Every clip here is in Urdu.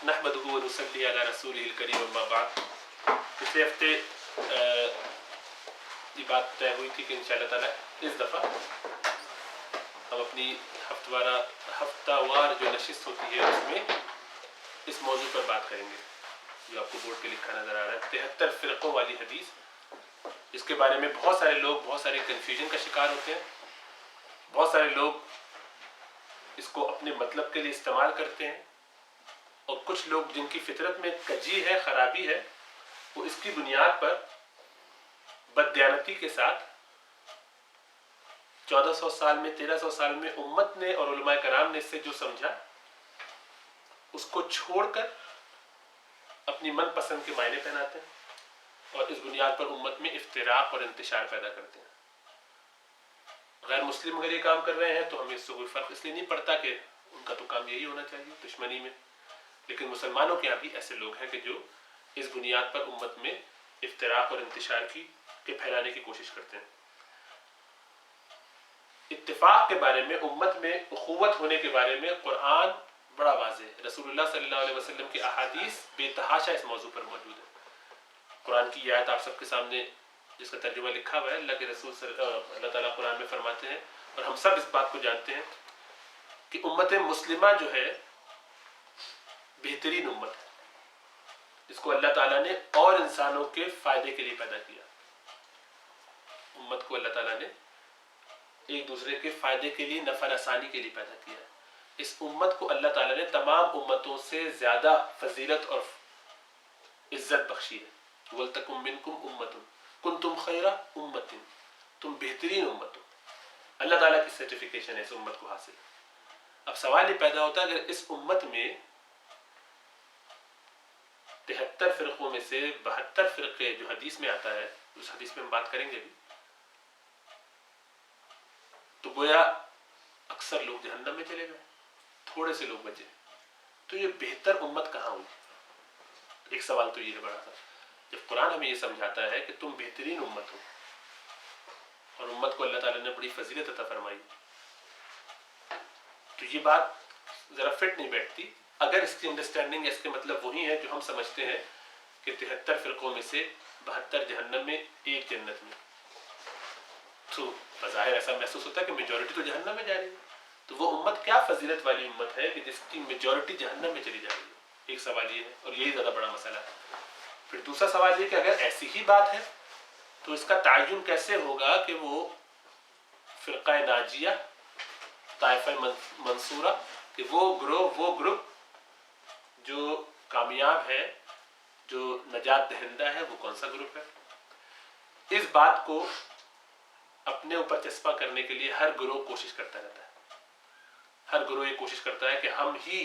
نحمدہ و نصلی علی رسولہ الکریم اما بعد. پچھلے ہفتے یہ بات طے ہوئی تھی کہ انشاءاللہ تعالیٰ اس دفعہ ہم اپنی ہفتہ وار جو نشست ہوتی ہے اس میں اس موضوع پر بات کریں گے جو آپ کو بورڈ پہ لکھا نظر آ رہا ہے 73 فرقوں والی حدیث. اس کے بارے میں بہت سارے لوگ بہت سارے کنفیوژن کا شکار ہوتے ہیں. بہت سارے لوگ اس کو اپنے مطلب کے لیے استعمال کرتے ہیں اور کچھ لوگ جن کی فطرت میں کجی ہے خرابی ہے وہ اس کی بنیاد پر بددیانتی کے ساتھ 1400 سال میں 1300 سال میں امت نے اور علماء کرام نے اس سے جو سمجھا اس کو چھوڑ کر اپنی من پسند کے معنی پہناتے ہیں اور اس بنیاد پر امت میں افتراق اور انتشار پیدا کرتے ہیں. غیر مسلم اگر یہ کام کر رہے ہیں تو ہمیں اس سے کوئی فرق اس لیے نہیں پڑتا کہ ان کا تو کام یہی ہونا چاہیے دشمنی میں، لیکن مسلمانوں کے یہاں بھی ایسے لوگ ہیں کہ جو اس بنیاد پر امت میں افتراق اور انتشار کے پھیلانے کی کوشش کرتے ہیں. اتفاق کے بارے میں امت میں اخوت ہونے کے بارے میں قرآن بڑا واضح ہے. رسول اللہ صلی اللہ علیہ وسلم کی احادیث بے تحاشا اس موضوع پر موجود ہے. قرآن کی آیت آپ سب کے سامنے جس کا ترجمہ لکھا ہوا ہے. اللہ کے رسول اللہ تعالیٰ قرآن میں فرماتے ہیں اور ہم سب اس بات کو جانتے ہیں کہ امت مسلمہ جو ہے بہترین امت ہے. اس کو اللہ تعالیٰ نے اور انسانوں کے فائدے کے لیے پیدا کیا. امت کو اللہ تعالیٰ نے ایک دوسرے کے فائدے کے لیے نفع رسانی کے لیے پیدا کیا. اس امت کو اللہ تعالیٰ نے تمام امتوں سے زیادہ فضیلت اور عزت بخشی ہے. وَلْتَكُمْ مِنْكُمْ أُمَّةٌ كُنْتُمْ خَيْرَ أُمَّةٍ، تم بہترین امت ہو. اللہ تعالیٰ کی سرٹیفیکیشن ہے اس امت کو حاصل. اب سوال یہ پیدا ہوتا ہے اگر اس امت میں 73 فرقوں میں سے 72 فرقے جو حدیث میں آتا ہے، اس حدیث میں ہم بات کریں گے بھی، تو گویا اکثر لوگ جہنم میں چلے گئے، تھوڑے سے لوگ بچے. تو یہ بہتر امت کہاں ہوئی؟ ایک سوال تو یہ ہے بڑا تھا. جب قرآن ہمیں یہ سمجھاتا ہے کہ تم بہترین امت ہو اور امت کو اللہ تعالیٰ نے بڑی فضیلت عطا فرمائی، تو یہ بات ذرا فٹ نہیں بیٹھتی اگر اس کی انڈرسٹینڈنگ اس کے مطلب وہی ہے جو ہم سمجھتے ہیں کہ 73 فرقوں میں سے 72 جہنم میں ایک جنت میں. تو بظاہر ایسا محسوس ہوتا ہے کہ میجورٹی تو جہنم میں جا رہی ہے. تو وہ امت کیا فضیلت والی امت ہے کہ جس کی میجورٹی جہنم میں چلی جا رہی ہے؟ ایک سوال یہ ہے اور یہی زیادہ بڑا مسئلہ ہے. پھر دوسرا سوال یہ کہ اگر ایسی ہی بات ہے تو اس کا تعین کیسے ہوگا کہ وہ فرقہ ناجیہ، طائفہ منصورہ، کہ وہ گروپ جو کامیاب ہے، جو نجات دہندہ ہے، وہ کون سا گروپ ہے؟ اس بات کو اپنے اوپر چسپاں کرنے کے لیے ہر گروہ کوشش کرتا رہتا ہے. ہر گروہ یہ کوشش کرتا ہے کہ ہم ہی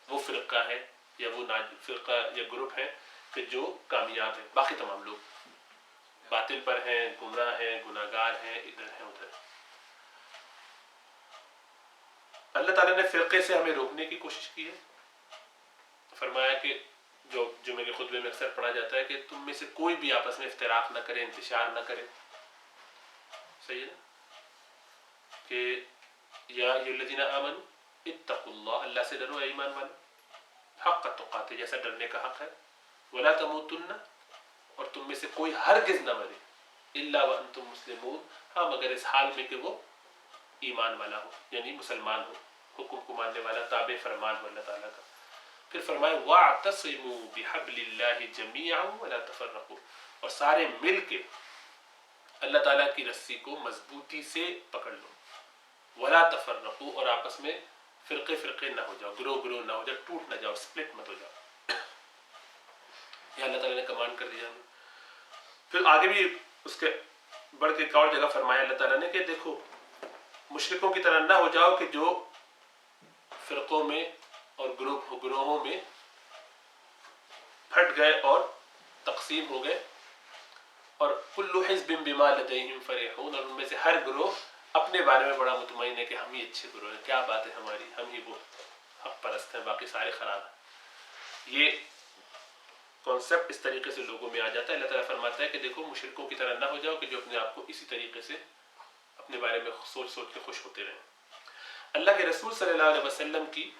وہ فرقہ ہے یا وہ فرقہ یا گروپ ہے کہ جو کامیاب ہے، باقی تمام لوگ باطل پر ہیں، گمراہ ہیں، گناہگار ہیں، ادھر ہیں ادھر. اللہ تعالیٰ نے فرقے سے ہمیں روکنے کی کوشش کی ہے. فرمایا کہ جو جمعے کے خطبے میں اکثر پڑھا جاتا ہے کہ تم میں سے کوئی بھی آپس میں افتراق نہ کرے، انتشار نہ کرے. صحیح ہے نا؟ کہ یا ایھا الذین آمنوا اتقوا اللہ، اللہ سے ڈرو اے ایمان والو، حق تقاتہ، جیسا ڈرنے کا حق ہے، ولا تموتن، اور تم میں سے کوئی ہرگز نہ مرے، الا وانتم مسلمون، ہاں مگر اس حال میں کہ وہ ایمان والا ہو، یعنی مسلمان ہو، حکم کو ماننے والا، تابع فرمان ہو اللہ تعالیٰ کا. پھر فرمائے واعتصموا بحبل اللہ جمیعا ولا تفرقوا، اور سارے مل کے اللہ تعالیٰ کی رسی کو مضبوطی سے پکڑ لو. ولا تفرقوا، اور آپس میں فرقے نہ ہو جاؤ، گروہ نہ ہو جاؤ، ٹوٹ نہ جاؤ، سپلٹ مت ہو جاؤ. یہ اللہ تعالیٰ نے کمانڈ کر دیا. پھر آگے بھی اس کے بڑھ کے ایک اور جگہ فرمایا اللہ تعالیٰ نے کہ دیکھو مشرکوں کی طرح نہ ہو جاؤ کہ جو فرقوں میں اور گروہوں میں پھٹ گئے اور تقسیم ہو گئے، اور کل حزب بما لدیہم فرحون، اور ان میں سے ہر گروہ اپنے بارے میں بڑا مطمئن ہے کہ ہم ہی اچھے گروہ ہیں، کیا بات ہے ہماری، ہم ہی وہ حق پرست ہیں، باقی سارے خراب ہیں. یہ کانسیپٹ اس طریقے سے لوگوں میں آ جاتا ہے. اللہ تعالیٰ فرماتا ہے کہ دیکھو مشرکوں کی طرح نہ ہو جاؤ کہ جو اپنے آپ کو اسی طریقے سے اپنے بارے میں سوچ کے خوش ہوتے رہیں. اللہ کے رسول صلی اللہ علیہ وسلم کی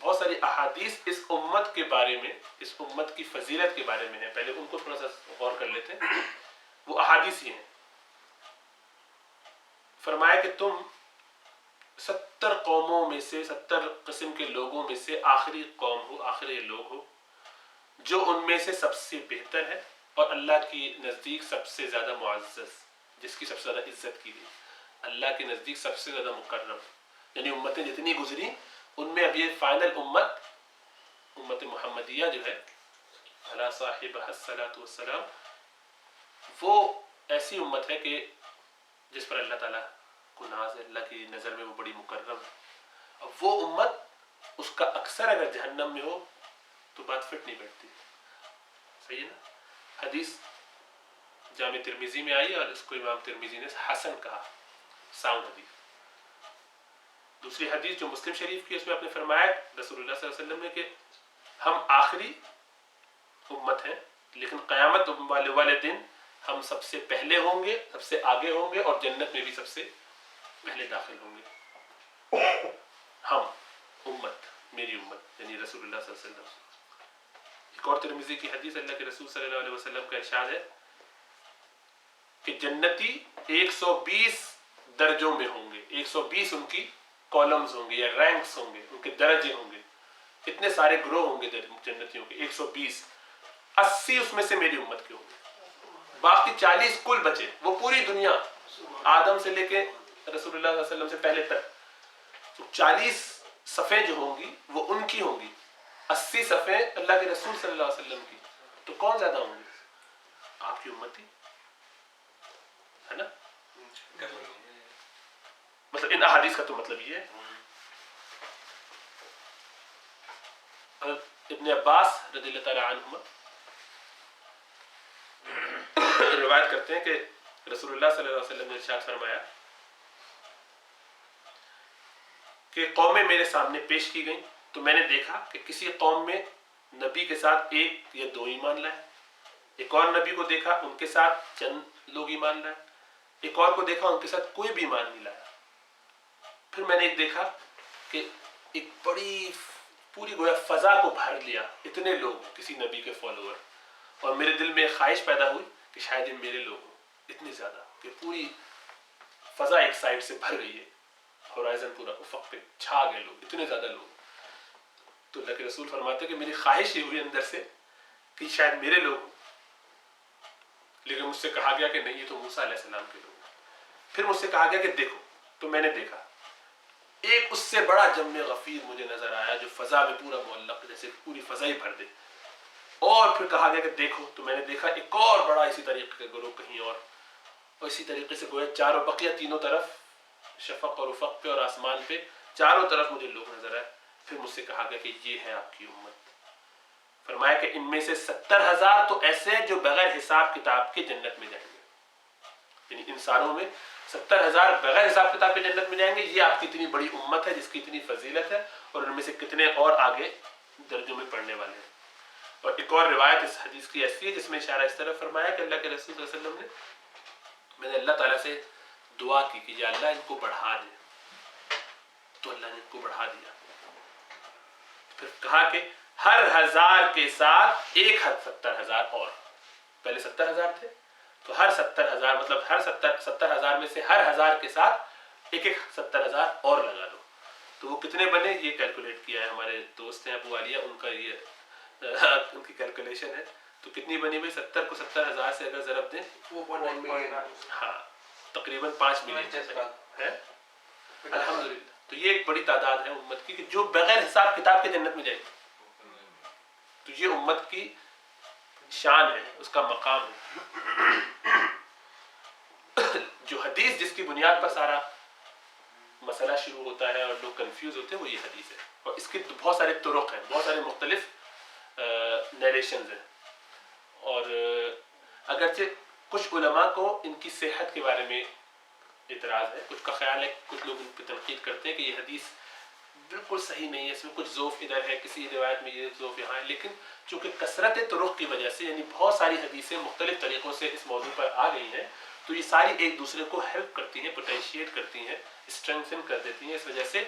بہت ساری ساری احادیث اس امت کے بارے میں، اس امت کی فضیلت کے بارے میں ہے. پہلے ان کو تھوڑا سا غور کر لیتے ہیں. وہ احادیث ہی ہیں. فرمایا کہ تم 70 قوموں میں سے، 70 قسم کے لوگوں میں سے آخری قوم ہو، آخری لوگ ہو، جو ان میں سے سب سے بہتر ہے اور اللہ کی نزدیک سب سے زیادہ معزز، جس کی سب سے زیادہ عزت کی گئی، اللہ کے نزدیک سب سے زیادہ مکرم. یعنی امتیں جتنی گزری ان میں اب یہ فائنل امت محمدیہ جو ہے علی صاحبہ الصلاۃ والسلام، وہ ایسی امت ہے کہ جس پر اللہ تعالیٰ کو ناز ہے، اللہ کی نظر میں وہ بڑی مکرم ہے. اب وہ امت، اس کا اکثر اگر جہنم میں ہو تو بات فٹ نہیں بیٹھتی. صحیح ہے نا؟ حدیث جامع ترمذی میں آئی اور اس کو امام ترمذی نے حسن کہا، ساؤنڈ حدیث. دوسری حدیث جو مسلم شریف کی، اس میں آپ نے فرمایا رسول اللہ صلی اللہ علیہ وسلم نے کہ ہم آخری امت ہیں، لیکن قیامت والے دن ہم سب سے پہلے ہوں گے، سب سے آگے ہوں گے، اور جنت میں بھی سب سے پہلے داخل ہوں گے. ہم امت، میری امت یعنی رسول اللہ صلی اللہ علیہ وسلم. ایک اور ترمذی کی حدیث، اللہ کے رسول صلی اللہ علیہ وسلم کا ارشاد ہے کہ جنتی 120 درجوں میں ہوں گے. 120 ان کی کالمز ہوں گے یا رینکس ہوں گے، ان کے درجے ہوں گے. اتنے سارے گروہ ہوں گے جنتیوں کے، 120. 80 اس میں سے میری امت کے ہوں گے، باقی 40 کل بچے. وہ پوری دنیا آدم سے لے کے رسول اللہ صلی اللہ علیہ وسلم سے پہلے تک، تو 40 صفیں جو ہوں گی وہ ان کی ہوں گی، 80 صفیں اللہ کے رسول صلی اللہ علیہ وسلم کی. تو کون زیادہ ہوں گے؟ آپ کی امت ہی ہے نا. مطلب ان احادیث کا تو مطلب یہ ہے. ابن عباس رضی اللہ تعالیٰ عنہما روایت کرتے ہیں کہ رسول اللہ صلی اللہ علیہ وسلم نے ارشاد فرمایا کہ قومیں میرے سامنے پیش کی گئیں تو میں نے دیکھا کہ کسی قوم میں نبی کے ساتھ ایک یا دو ایمان لائے، ایک اور نبی کو دیکھا ان کے ساتھ چند لوگ ایمان لائے، ایک اور کو دیکھا ان کے ساتھ کوئی بھی ایمان نہیں لایا. پھر میں نے ایک دیکھا کہ ایک بڑی پوری گویا فضا کو بھر لیا اتنے لوگ، کسی نبی کے فالوور، اور میرے دل میں خواہش پیدا ہوئی کہ شاید یہ میرے لوگ ہوں. اتنے زیادہ کہ پوری فضا ایک سائڈ سے بھر گئی ہے، ہورائزن پورا افق پہ چھا گئے لوگ، اتنے زیادہ لوگ. تو اللہ کے رسول فرماتے ہیں کہ میری خواہش یہ ہوئی اندر سے کہ شاید میرے لوگ ہوں، لیکن مجھ سے کہا گیا کہ نہیں، یہ تو موسیٰ علیہ السلام کے لوگ ہیں. پھر مجھ سے کہا گیا کہ دیکھو، تو میں نے دیکھا ایک اس سے بڑا جم غفیر مجھے نظر آیا جو فضا میں پورا معلق، جیسے پوری فضا ہی بھر دے. اور پھر کہا گیا کہ دیکھو، تو میں نے دیکھا ایک اور بڑا اسی طریقے کا گروہ کہیں اور اسی طریقے سے گویا چاروں بقیہ تینوں طرف، شفق اور افق پہ اور آسمان پہ چاروں طرف مجھے لوگ نظر آئے. پھر مجھ سے کہا گیا کہ یہ ہے آپ کی امت. فرمایا کہ ان میں سے 70,000 تو ایسے ہیں جو بغیر حساب کتاب کے جنت میں جائیں گے. یعنی انسانوں میں 70,000 بغیر حساب کتاب کے جنت میں جائیں گے. یہ آپ کی اتنی بڑی امت ہے جس کی اتنی فضیلت ہے، اور ان میں سے کتنے اور آگے درجوں میں پڑھنے والے ہیں. اور ایک اور روایت اس حدیث کی ایسی ہے جس میں اشارہ اس طرح فرمایا کہ اللہ کے رسول صلی اللہ علیہ وسلم نے، میں نے اللہ تعالیٰ سے دعا کی کہ یا اللہ ان کو بڑھا دے، تو اللہ نے ان کو بڑھا دیا. پھر کہا کہ ہر 1000 کے ساتھ ایک 70,000 اور. پہلے 70,000 تھے، تو ہر 70,000 مطلب ہر 70,000 میں سے ہر 1000 کے ساتھ ایک 70,000 اور لگا دو. تو وہ کتنے بنے یہ کیلکولیٹ کیا ہے ہمارے دوست ہیں ابو عالیہ، ان کا یہ ان کی کیلکولیشن ہے. تو کتنی بنی بھائی؟ 70 کو 70,000 سے اگر ضرب دیں، ہاں تقریباً 5 ملین ہے. الحمدللہ. تو یہ ایک بڑی تعداد ہے امت کی کہ جو بغیر حساب کتاب کے جنت میں جائے گی. تو یہ امت کی شان ہے، اس کا مقام ہے. جو حدیث جس کی بنیاد پر سارا مسئلہ شروع ہوتا ہے اور لوگ کنفیوز ہوتے ہیں، وہ یہ حدیث ہے. اور اس کے بہت سارے طرق ہیں، بہت سارے مختلف نیریشنز ہیں. اور اگرچہ کچھ علماء کو ان کی صحت کے بارے میں اعتراض ہے، کچھ کا خیال ہے، کچھ لوگ ان پہ تنقید کرتے ہیں کہ یہ حدیث بالکل صحیح نہیں ہے، اس میں کچھ ضعف ادھر ہے، کسی روایت میں یہ ضعف یہاں ہے. لیکن چونکہ کثرت طرق کی وجہ سے، یعنی بہت ساری حدیثیں مختلف طریقوں سے اس موضوع پر آ گئی ہیں، تو یہ ساری ایک دوسرے کو ہیلپ کرتی ہیں، پوٹینشیٹ کرتی ہیں، اسٹرینگتھن کر دیتی ہیں. اس وجہ سے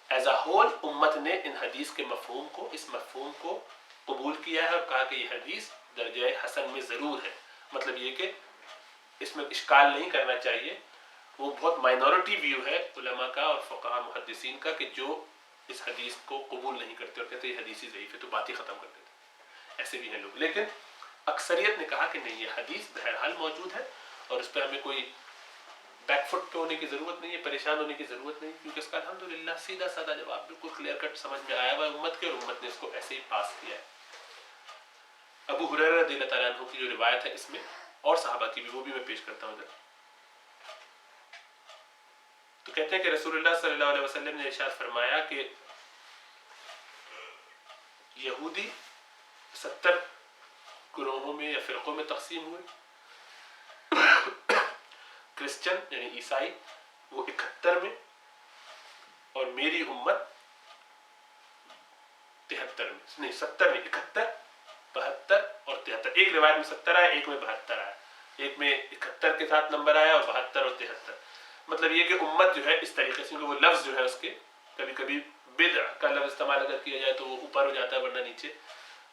ایز اے ہول امت نے ان حدیث کے مفہوم کو، اس مفہوم کو قبول کیا ہے اور کہا کہ یہ حدیث درجہ حسن میں ضرور ہے. مطلب یہ کہ اس میں اشکال نہیں کرنا چاہیے. وہ بہت مائنورٹی ویو ہے علماء کا اور فقہاء محدثین کا کہ جو اس حدیث کو قبول نہیں کرتے اور کہتے ہیں یہ حدیث ہی ضعیف ہے، تو بات ہی ختم کر دیتے. ایسے بھی ہیں لوگ، لیکن اکثریت نے کہا کہ نہیں، یہ حدیث بہرحال موجود ہے اور اس پہ ہمیں کوئی بیک فٹ پہ ہونے کی ضرورت نہیں ہے، پریشان ہونے کی ضرورت نہیں، کیونکہ اس کا الحمدللہ سیدھا سادہ جواب بالکل کلیئر کٹ سمجھ میں آیا ہوا ہے امت کے، اور امت نے اس کو ایسے ہی پاس کیا ہے. ابو ہریرہ رضی اللہ تعالیٰ عنہ کی جو روایت ہے اس میں، اور صحابہ کی بھی، وہ بھی میں پیش کرتا ہوں ادھر. تو کہتے ہیں کہ رسول اللہ صلی اللہ علیہ وسلم نے ارشاد فرمایا کہ یہودی 70 گروہوں میں یا فرقوں میں تقسیم ہوئے، کرسچن یعنی عیسائی وہ 71 میں، اور میری امت 73 میں، نہیں 70 میں، 71 72 اور 73. ایک روایت میں 70 آیا، ایک میں 72 آیا، ایک میں 71 کے ساتھ نمبر آیا اور 72 اور 73. مطلب یہ کہ امت جو ہے اس طریقے سے، وہ لفظ جو ہے اس کے کبھی کبھی بدع کا لفظ استعمال اگر کیا جائے تو وہ اوپر ہو جاتا ہے ورنہ نیچے.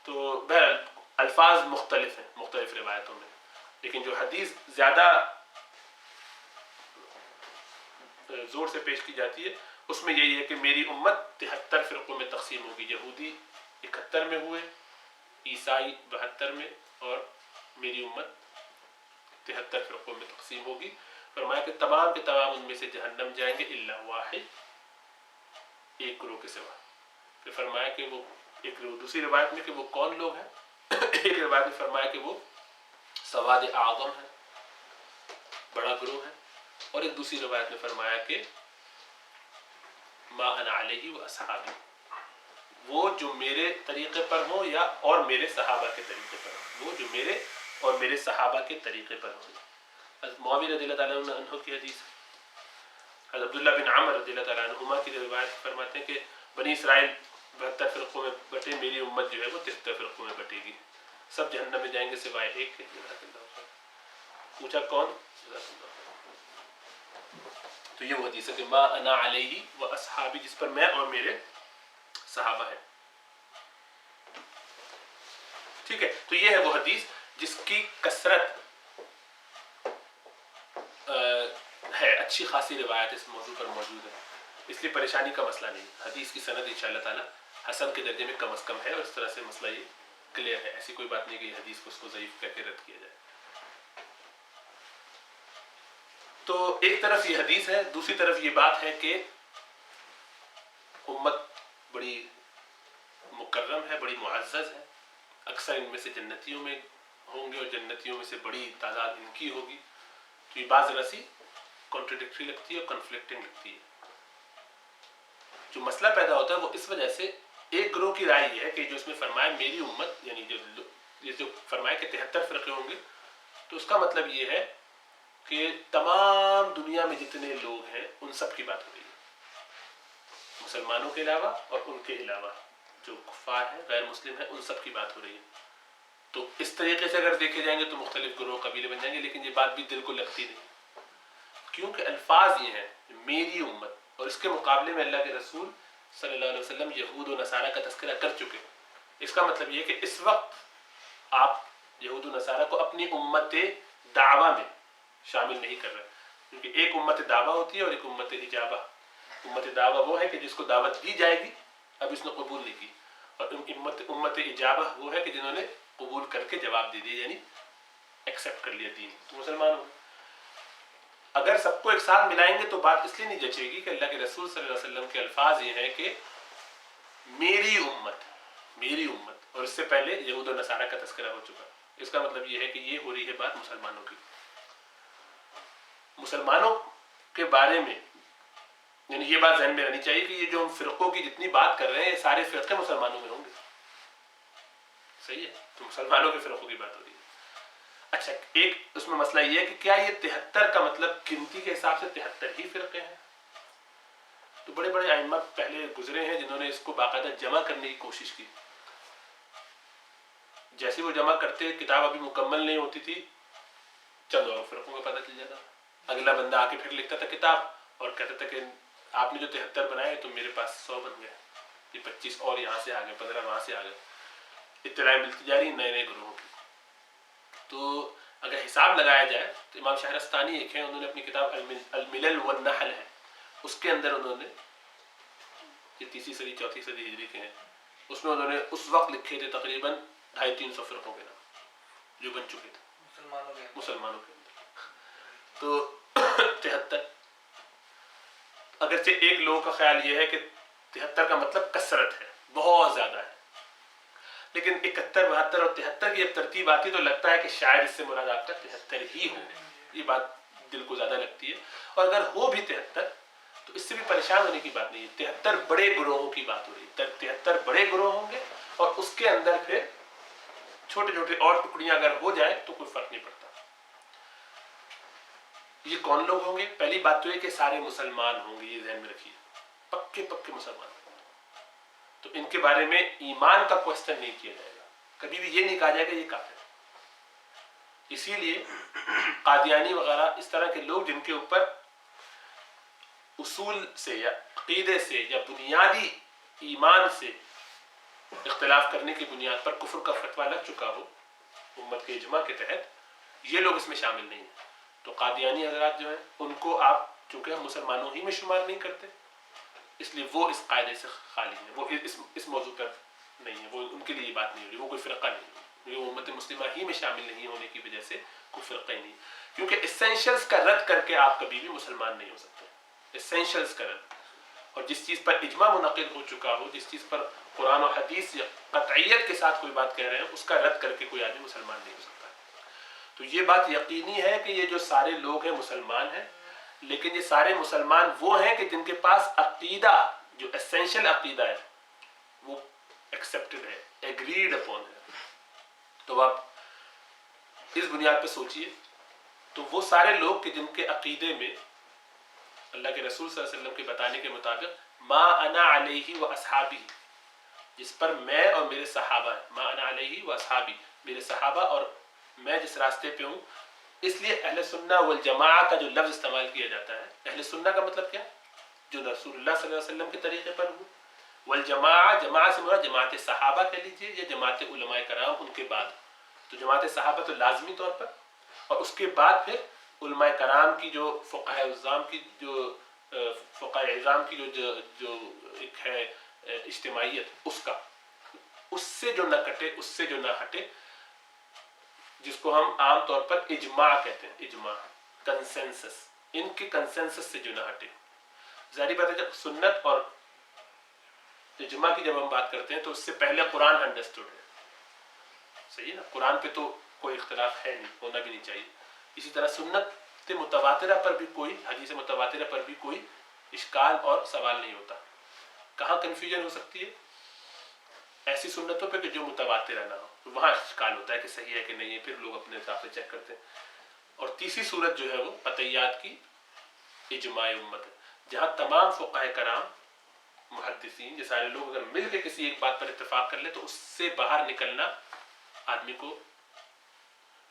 تو بہرحال الفاظ مختلف ہیں مختلف روایتوں میں، لیکن جو حدیث زیادہ زور سے پیش کی جاتی ہے اس میں یہی ہے کہ میری امت 73 فرقوں میں تقسیم ہوگی. یہودی 71 میں ہوئے، عیسائی 72 میں، اور میری امت 73 فرقوں میں تقسیم ہوگی. فرمایا کہ تمام کے تمام ان میں سے جہنم جائیں گے الا واحد، ایک گروہ کے سوا. پھر فرمایا کہ وہ ایک گروہ، دوسری روایت میں کہ وہ کون لوگ ہیں، ایک روایت میں فرمایا کہ وہ سواد اعظم ہے، بڑا گروہ ہے، اور ایک دوسری روایت میں فرمایا کہ ما انا علیہ و اصحابی، وہ جو میرے طریقے پر ہوں یا اور میرے صحابہ کے طریقے پر ہوں، وہ جو میرے اور میرے صحابہ کے طریقے پر ہوں. حضرت معاویہ رضی اللہ تعالیٰ عنہ کی حدیث، حضرت عبداللہ بن عمر رضی اللہ تعالیٰ عنہما کی روایت فرماتے ہیں کہ بنی اسرائیل 72 فرقوں میں بٹے، میری امت جو ہے وہ 73 فرقوں میں بٹے گی، سب جہنم میں جائیں گے سوائے ایک کے. پوچھا کون؟ تو یہ وہ حدیث ہے کہ ما انا علیہ و اصحابی، جس پر میں اور میرے صحابہ ہیں. ٹھیک ہے، تو یہ ہے وہ حدیث جس کی کثرت ہے، اچھی خاصی روایت اس موضوع پر موجود ہے، اس لیے پریشانی کا مسئلہ نہیں. حدیث کی سند انشاءاللہ تعالی حسن کے درجے میں کم از کم ہے، اور اس طرح سے مسئلہ یہ کلیئر ہے. ایسی کوئی بات نہیں کہ یہ حدیث کو اس کو ضعیف کہہ کے رد کیا جائے. تو ایک طرف یہ حدیث ہے، دوسری طرف یہ بات ہے کہ امت بڑی مکرم ہے، بڑی معزز ہے، اکثر ان میں سے جنتیوں میں ہوں گے اور جنتیوں میں سے بڑی تعداد ان کی ہوگی. تو یہ بات ذرا سی کانٹرڈکٹری لگتی ہے اور کنفلکٹنگ لگتی ہے. جو مسئلہ پیدا ہوتا ہے وہ اس وجہ سے، ایک گروہ کی رائے یہ ہے کہ جو اس میں فرمایا میری امت، یعنی جو فرمایا کہ 73 فرقے ہوں گے، تو اس کا مطلب یہ ہے کہ تمام دنیا میں جتنے لوگ ہیں ان سب کی بات ہو رہی ہے، مسلمانوں کے علاوہ اور ان کے علاوہ جو کفار ہیں، غیر مسلم ہیں، ان سب کی بات ہو رہی ہے. تو اس طریقے سے اگر دیکھے جائیں گے تو مختلف گروہ قبیلے بن جائیں گے، لیکن یہ بات بھی دل کو لگتی نہیں، کیونکہ الفاظ یہ ہیں میری امت، اور اس کے مقابلے میں اللہ کے رسول صلی اللہ علیہ وسلم یہود و نصارہ کا تذکرہ کر چکے. اس کا مطلب یہ کہ اس وقت آپ یہود و نصارہ کو اپنی امت دعویٰ میں شامل نہیں کر رہے، کیونکہ ایک امت دعویٰ ہوتی ہے اور ایک امت اجابہ. امت دعویٰ وہ ہے کہ جس کو دعوت دی جائے گی، اب اس نے قبول نہیں کی، اور امت اجابہ وہ ہے کہ جنہوں نے قبول کر کے جواب دے دیا، یعنی ایکسیپٹ کر لیا دین، تو مسلمان ہو. اگر سب کو ایک ساتھ ملائیں گے تو بات اس لیے نہیں جچے گی کہ اللہ کے رسول صلی اللہ علیہ وسلم کے الفاظ یہ ہیں کہ میری امت، میری امت، اور اس سے پہلے یہود و نصارہ کا تذکرہ ہو چکا. اس کا مطلب یہ ہے کہ یہ ہو رہی ہے بات مسلمانوں کی. مسلمانوں کے بارے میں یعنی یہ بات ذہن میں رہنی چاہیے کہ یہ جو ہم فرقوں کی جتنی بات کر رہے ہیں، یہ سارے فرقے مسلمانوں میں ہوں گے. صحیح ہے، تو مسلمانوں کے فرقوں کی بات ہو رہی ہے. اچھا، ایک اس میں مسئلہ یہ ہے کہ کیا یہ 73 کا مطلب گنتی کے حساب سے 73 ہی فرقے ہیں؟ تو بڑے بڑے ائمہ پہلے گزرے ہیں جنہوں نے اس کو باقاعدہ جمع کرنے کی کوشش کی. جیسے وہ جمع کرتے، کتاب ابھی مکمل نہیں ہوتی تھی، چند اور فرقوں کا پتہ چل جاتا. اگلا بندہ آ کے پھر لکھتا تھا کتاب اور کہتا تھا کہ آپ نے جو 73 بنائے تو میرے پاس 100 بن گئے، یہ 25 اور یہاں سے آ گئے، 15 وہاں سے آ گئے، اطلاع ملتی جا رہی نئے نئے گروہوں کی۔ تو اگر حساب لگایا جائے تو امام شہرستانی ایک ہیں، انہوں نے اپنی کتاب الملل والنحل ہے، اس کے اندر انہوں نے، یہ 3ری صدی 4تھی صدی ہجری کے ہیں، اس میں انہوں نے اس وقت لکھے تھے تقریباً 250-300 فرقوں کے نام جو بن چکے تھے مسلمانوں کے اندر۔ تو 73، اگرچہ ایک لوگوں کا خیال یہ ہے کہ 73 کا مطلب کثرت ہے، بہت زیادہ ہے، لیکن 71 72 اور 73 کی جب ترتیب آتی تو لگتا ہے کہ شاید اس سے مراد آپ کا 73 ہی ہو، یہ بات دل کو زیادہ لگتی ہے۔ اور اگر ہو بھی 73 تو اس سے بھی پریشان ہونے کی بات نہیں ہے، 73 بڑے گروہوں کی بات ہو رہی ہے، 73 بڑے گروہ ہوں گے اور اس کے اندر پھر چھوٹے چھوٹے اور ٹکڑیاں اگر ہو جائیں تو کوئی فرق نہیں پڑتا۔ یہ کون لوگ ہوں گے؟ پہلی بات تو یہ کہ سارے مسلمان ہوں گے، یہ ذہن میں رکھیے، پکے پکے مسلمان، تو ان کے بارے میں ایمان کا کوسچن نہیں کیا جائے گا، کبھی بھی یہ نہیں کہا جائے گا یہ کافر ہے۔ اسی لیے قادیانی وغیرہ اس طرح کے لوگ جن کے اوپر اصول سے یا عقیدے سے یا بنیادی ایمان سے اختلاف کرنے کی بنیاد پر کفر کا فتویٰ لگ چکا ہو امت کے اجماع کے تحت، یہ لوگ اس میں شامل نہیں ہیں۔ تو قادیانی حضرات جو ہیں ان کو آپ چونکہ ہم مسلمانوں ہی میں شمار نہیں کرتے، اس لیے وہ اس قاعدے سے خالی ہیں، وہ اس موضوع پر نہیں ہے، وہ ان کے لیے یہ بات نہیں ہو رہی، وہ کوئی فرقہ نہیں ہے، وہ امت مسلمہ ہی میں شامل نہیں ہونے کی وجہ سے کوئی فرقہ ہی نہیں، کیونکہ اسینشلز کا رد کر کے آپ کبھی بھی مسلمان نہیں ہو سکتے، اسینشلز کا رد۔ اور جس چیز پر اجماع منعقد ہو چکا ہو، جس چیز پر قرآن و حدیث یا قطعیت کے ساتھ کوئی بات کہہ رہے ہیں، اس کا رد کر کے کوئی آدمی مسلمان نہیں ہو سکتا۔ تو یہ بات یقینی ہے کہ یہ جو سارے لوگ ہیں مسلمان ہیں، لیکن یہ سارے مسلمان وہ ہیں کہ جن کے پاس عقیدہ جو اسینشل عقیدہ ہے وہ ایکسیپٹڈ ہے، ایگریڈ اپون ہے۔ تو آپ اس بنیاد پہ سوچئے، تو وہ سارے لوگ کہ جن کے عقیدے میں اللہ کے رسول صلی اللہ علیہ وسلم کے بتانے کے مطابق ما انا علیہ و اصحابی، جس پر میں اور میرے صحابہ ہیں، ما انا علیہ و اصحابی، میرے صحابہ اور میں جس راستے پہ ہوں، اس لیے اہل سنہ والجماعہ کا جو لفظ استعمال کیا جاتا ہے، اہل سنہ کا مطلب کیا؟ جو رسول اللہ صلی اللہ علیہ وسلم کے طریقے پر ہوں، والجماعہ، جماعت سے مراد جماعت صحابہ کہہ لیجیے یا جماعت علماء کرام ان کے بعد، تو جماعت صحابہ تو لازمی طور پر، اور اس کے بعد پھر علماء کرام کی جو فقہاء اعظام کی جو ایک ہے اجتماعیت، اس سے جو نہ کٹے، اس سے جو نہ ہٹے، جس کو ہم عام طور پر اجماع کہتے ہیں، اجماع، کنسنسس، ان کے کنسنسس سے جو نہ ہٹے۔ ظاہری بات ہے جب سنت اور اجماع کی جب ہم بات کرتے ہیں تو اس سے پہلے قرآن انڈرسٹوڈ ہے، صحیح نا؟ قرآن پہ تو کوئی اختلاف ہے نہیں، ہونا بھی نہیں چاہیے۔ اسی طرح سنت متواترہ پر بھی کوئی، حدیث متواترہ پر بھی کوئی اشکال اور سوال نہیں ہوتا۔ کہاں کنفیوژن ہو سکتی ہے؟ ایسی سنتوں پہ کہ جو متواترہ نہ ہو، تو وہاں اشکال ہوتا ہے کہ صحیح ہے کہ نہیں ہے، پھر لوگ اپنے حساب سے چیک کرتے ہیں۔ اور تیسری صورت جو ہے وہ قطعیات کی اجماع امت ہے، جہاں تمام فقہاء کرام، محدثین، یہ سارے لوگ اگر مل کے کسی ایک بات پر اتفاق کر لیں تو اس سے باہر نکلنا آدمی کو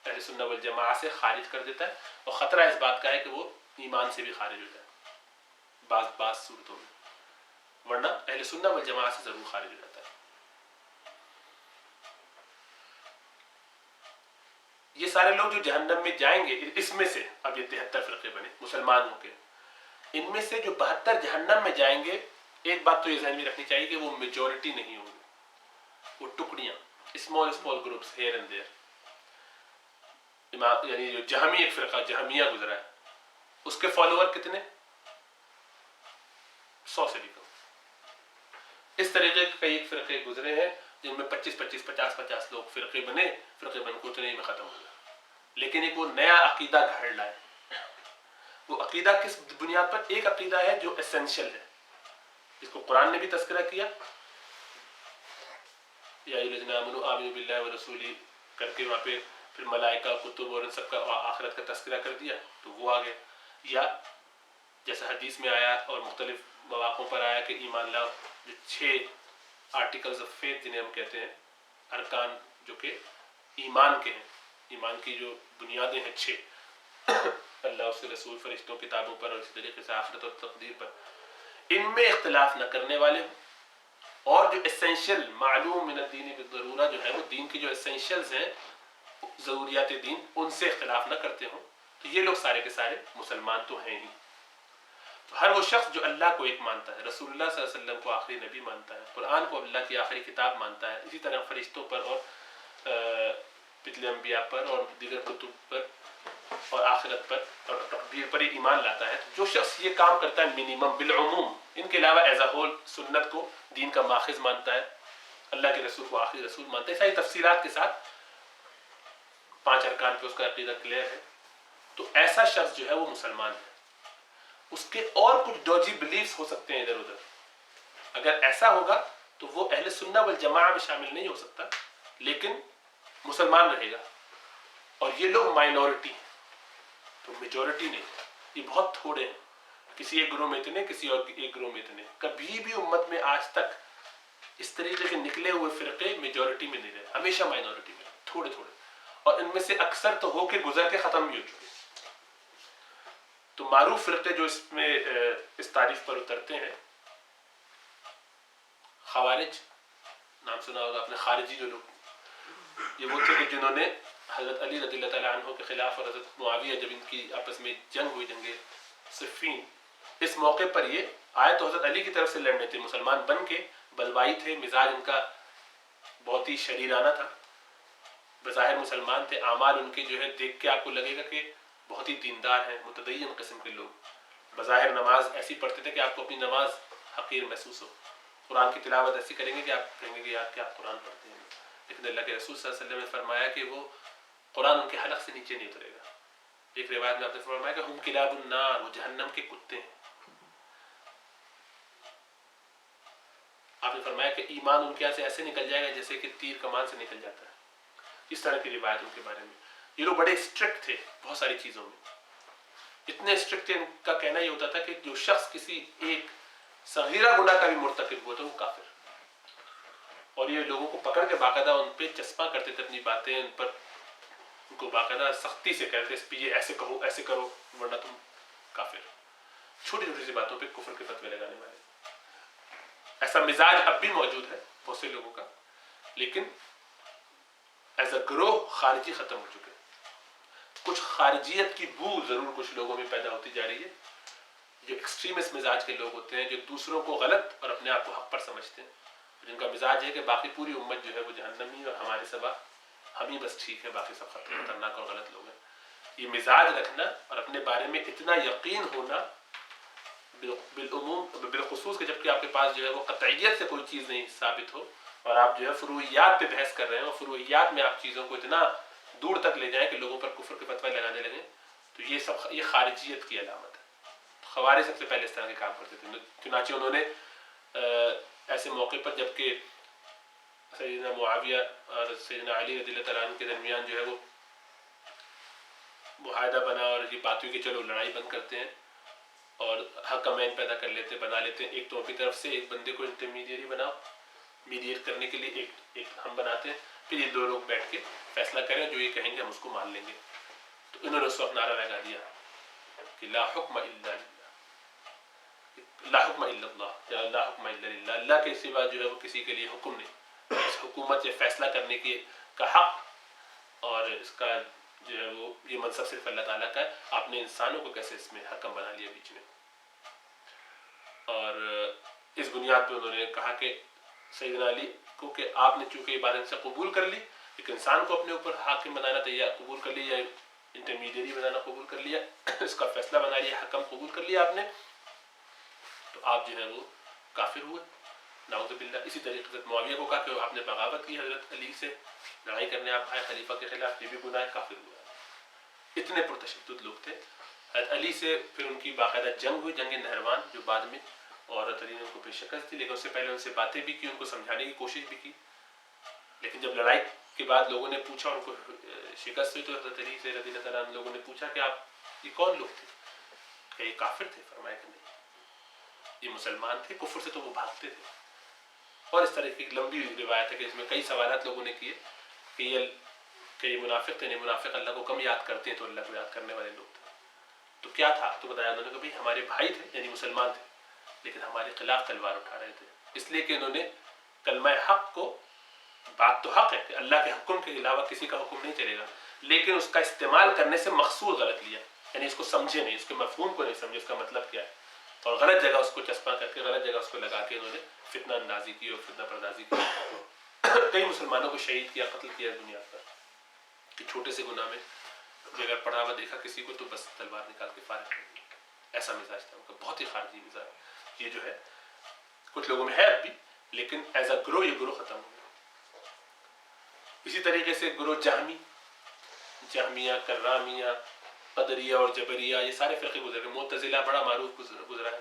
اہل سنہ والجماعہ سے خارج کر دیتا ہے، اور خطرہ اس بات کا ہے کہ وہ ایمان سے بھی خارج ہو جائے بعض صورتوں میں، ورنہ اہل سنہ والجماعہ سے ضرور خارج ہو جاتا ہے۔ یہ سارے لوگ جو جہنم میں جائیں گے، اس میں سے اب یہ 73 فرقے بنے مسلمانوں کے، ان میں سے جو 72 جہنم میں جائیں گے، ایک بات تو یہ ذہن میں رکھنی چاہیے کہ وہ میجورٹی نہیں ہوں گے، وہ ٹکڑیاں، small groups here and there. یعنی جو جہمی ایک فرقہ جہمیہ گزرا ہے، اس کے فالوور کتنے؟ 100 سے بھی کم۔ اس طریقے کے کئی ایک فرقے گزرے ہیں جن میں 25-25 50-50 لوگ فرقے بن کو اتنے ہی میں ختم ہو گیا، لیکن ایک وہ نیا عقیدہ گھڑ لائے۔ وہ عقیدہ کس بنیاد پر؟ ایک عقیدہ ہے جو اسینشل ہے، جس کو قرآن نے بھی تذکرہ کیا، یا الذین آمنوا آمنوا باللہ ورسولہ کر کے وہاں پہ پھر ملائکہ، کتب اور ان سب کا آخرت کا تذکرہ کر دیا، تو وہ آگے، یا جیسا حدیث میں آیا اور مختلف مواقعوں پر آیا کہ ایمان لاؤ، جو 6 آرٹیکلز آف فیتھ جنہیں ہم کہتے ہیں، ارکان جو کہ ایمان کے ہیں، ایمان کی جو بنیادیں ہیں 6، اللہ، اس کے رسول، فرشتوں، کتابوں پر، اور اسی طریقے سے آخرت اور تقدیر پر، ان میں اختلاف نہ کرنے والے ہوں، اور جو اسینشل معلوم من الدین بالضرورہ جو ہے وہ دین کی جو اسینشلز ہیں ضروریات دین ان سے اختلاف نہ کرتے ہوں، تو یہ لوگ سارے کے سارے مسلمان تو ہیں ہی۔ تو ہر وہ شخص جو اللہ کو ایک مانتا ہے، رسول اللہ صلی اللہ علیہ وسلم کو آخری نبی مانتا ہے، قرآن کو اللہ کی آخری کتاب مانتا ہے، اسی طرح فرشتوں پر اور پچھلے انبیاء پر اور دیگر کتب پر اور آخرت پر اور تقدیر پر ایمان لاتا ہے، جو شخص یہ کام کرتا ہے منیمم بالعموم، ان کے علاوہ ایز اے ہول سنت کو دین کا ماخذ مانتا ہے، اللہ کے رسول کو آخری رسول مانتا ہے، ساری تفصیلات کے ساتھ 5 ارکان پہ اس کا عقیدہ کلیئر ہے، تو ایسا شخص جو ہے وہ مسلمان ہے۔ اس کے اور کچھ ڈوجی بلیفز ہو سکتے ہیں ادھر ادھر، اگر ایسا ہوگا تو وہ اہل سنہ والجماعہ میں شامل نہیں ہو سکتا، لیکن مسلمان رہے گا، اور یہ لوگ مائنورٹی ہیں، تو میجورٹی نہیں، یہ بہت تھوڑے ہیں، کسی ایک گروہ میں اتنے، کسی اور ایک گروہ میں اتنے، کبھی بھی امت میں آج تک اس طریقے کے نکلے ہوئے فرقے میجورٹی میں نہیں رہے، ہمیشہ مائنورٹی میں، تھوڑے تھوڑے، اور ان میں سے اکثر تو ہو کے گزر کے ختم بھی ہو چکے۔ تو معروف فرقے جو اس میں اس تعریف پر اترتے ہیں، خوارج، نام سنا ہوگا آپ نے، خارجی جو لوگ، یہ وہ تھے کہ جنہوں نے حضرت علی رضی اللہ تعالیٰ عنہ کے خلاف اور حضرت معاویہ جب ان کی آپس میں جنگ ہوئی، جنگ صفین، اس موقع پر یہ آئے تو حضرت علی کی طرف سے لڑنے تھے، مسلمان بن کے بلوائی تھے، مزاج ان کا بہت ہی شریرانہ تھا، بظاہر مسلمان تھے، اعمال ان کے جو ہے دیکھ کے آپ کو لگے گا کہ بہت ہی دیندار ہیں، متدین قسم کے لوگ، بظاہر نماز ایسی پڑھتے تھے کہ آپ کو اپنی نماز حقیر محسوس ہو، قرآن کی تلاوت ایسی کریں گے کہ آپ کہیں گے کہ یار کیا قرآن پڑھتے ہیں، لیکن اللہ کے رسول صلی اللہ علیہ وسلم نے فرمایا کہ وہ قرآن ان کے حلق سے نیچے نہیں اترے گا۔ ایک روایت میں آپ نے فرمایا کہ ہم کلاب النار، وہ جہنم کے کتے ہیں۔ آپ نے فرمایا کہ ایمان ان کے یہاں سے ایسے نکل جائے گا جیسے کہ تیر کمان سے نکل جاتا ہے، اس طرح کی روایت ان کے بارے میں۔ یہ لوگ بڑے اسٹرکٹ تھے بہت ساری چیزوں میں، اتنے اسٹرکٹ تھے، ان کا کہنا یہ ہوتا تھا کہ جو شخص کسی ایک صغیرہ گناہ کا بھی مرتکب ہوا تو وہ کافر، اور یہ لوگوں کو پکڑ کے باقاعدہ ان پہ چسپاں کرتے تھے اپنی باتیں، ان پر ان کو باقاعدہ سختی سے کہتے اس پہ یہ ایسے کہو ایسے کرو ورنہ تم کافر، چھوٹی چھوٹی سی باتوں پہ کفر کے فتوے لگانے والے۔ ایسا مزاج اب بھی موجود ہے بہت سے لوگوں کا، لیکن ایز اے گروہ خارجی ختم ہو چکے، کچھ خارجیت کی بو ضرور کچھ لوگوں میں پیدا ہوتی جا رہی ہے، جو ایکسٹریمسٹ مزاج کے لوگ ہوتے ہیں، جو دوسروں کو غلط اور اپنے آپ کو حق پر سمجھتے ہیں، جن کا مزاج ہے کہ باقی پوری امت جو ہے وہ جہنمی اور ہمارے سوا ہم ہی بس ٹھیک ہے، باقی سب خطرناک اور غلط لوگ ہیں۔ یہ مزاج رکھنا اور اپنے بارے میں اتنا یقین ہونا بالعموم بالخصوص کہ جبکہ آپ کے پاس جو ہے وہ قطعیت سے کوئی چیز نہیں ثابت ہو، اور آپ جو ہے فروعیات پہ بحث کر رہے ہیں اور فروعیات میں آپ چیزوں کو اتنا دور تک لے جائیں کہ لوگوں پر کفر کے فتوے لگانے لگیں، تو یہ خارجیت کی علامت ہے۔ خوارج سب سے پہلے اس طرح کے کام کرتے تھے، چنانچہ انہوں نے ایسے موقع پر جبکہ سیدنا معاویہ اور سیدنا علی رضی اللہ تعالیٰ عنہ کے درمیان جو ہے وہ معاہدہ بنا اور یہ بات ہوئی کہ چلو لڑائی بند کرتے ہیں اور حکمین پیدا کر لیتے، بنا لیتے ہیں، ایک تو اپنی طرف سے ایک بندے کو انٹرمیڈیری بناؤ، میڈیٹ کرنے کے لیے ایک ہم بناتے ہیں، پھر یہ 2 لوگ بیٹھ کے فیصلہ کریں، جو یہ کہیں گے ہم اس کو مان لیں گے۔ تو انہوں نے اس وقت نعرہ لگا دیا کہ لا حکم الا للہ، لا حکم الا اللہ، یا لا حکم الا للہ، اللہ کے سوا جو ہے وہ کسی کے لیے حکم نہیں، اس حکومت یا فیصلہ کرنے کا حق اور اس کا جو ہے وہ یہ منصب صرف اللہ تعالیٰ کا ہے، آپ نے انسانوں کو کیسے اس میں حکم بنا لیا بیچ میں۔ اور اس بنیاد پہ انہوں نے کہا کہ سیدنا علی کو کہ آپ نے چونکہ عبادت سے قبول کر لی، ایک انسان کو اپنے اوپر حاکم بنانا تیار قبول کر لیا، انٹرمیڈیری بنانا قبول کر لیا، اس کا فیصلہ بنا لیا، حکم قبول کر لیا آپ نے، تو آپ جو ہے وہ کافر ہوئے، نعوذ باللہ۔ اسی طریقے سے معاویہ کو کہا کہ آپ نے بغاوت کی حضرت علی سے، لڑائی کرنے آپ آئے خلیفہ کے خلاف، یہ بھی گناہ ہے، کافر ہوا۔ اتنے پرتشدد لوگ تھے۔ حضرت علی سے پھر ان کی باقاعدہ جنگ ہوئی، جنگ نہروان، جو بعد میں اور حضرت علی نے ان کو پھر شکست دی، لیکن اس سے پہلے ان سے باتیں بھی کی، ان کو سمجھانے کی کوشش بھی کی، لیکن جب لڑائی کے بعد لوگوں نے پوچھا، ان کو شکست ہوئی، تو حضرت علی سے رضی اللہ تعالیٰ عنہ لوگوں نے پوچھا کہ آپ یہ کون لوگ تھے؟ کہ یہ کافر تھے؟ فرمایا کہ نہیں، یہ مسلمان تھے، کفر سے تو وہ بھاگتے تھے۔ اور اس طرح کی ایک لمبی روایت ہے کہ اس میں کئی سوالات لوگوں نے کیے کہ یہ منافق تھے، نہیں منافق اللہ کو کم یاد کرتے ہیں، تو اللہ کو یاد کرنے والے لوگ تھے۔ تو کیا تھا؟ تو بتایا انہوں نے کہ بھائی ہمارے بھائی تھے، یعنی مسلمان تھے، لیکن ہمارے خلاف تلوار اٹھا رہے تھے، اس لیے کہ انہوں نے کلمہ حق کو، بات تو حق ہے کہ اللہ کے حکم کے علاوہ کسی کا حکم نہیں چلے گا، لیکن اس کا استعمال کرنے سے مقصود غلط لیا، یعنی اس کو سمجھے نہیں، اس کے مفہوم کو نہیں سمجھے، اس کا مطلب کیا ہے، اور غلط جگہ اس کو چسپاں کر کے، غلط جگہ اس کو لگا کے انہوں نے فتنہ اندازی کی اور فتنہ پردازی کی۔ کئی مسلمانوں کو شہید کیا، قتل کیا دنیا پر، کہ چھوٹے سے گناہ میں اگر پڑا ہوا دیکھا کسی کو تو بس تلوار نکال کے فارغ کر دیا۔ ایسا مزاج تھا ان کا، بہت ہی خارجی مزاج۔ یہ جو ہے کچھ لوگوں میں ہے اب بھی، لیکن ایز اے گروہ یہ گروہ ختم ہو گیا۔ اسی طریقے سے گروہ جہمیہ، کرامیہ، قدریہ اور جبریہ، یہ سارے فرقے گزر گئے۔ معتزلہ بڑا معروف گزرا ہے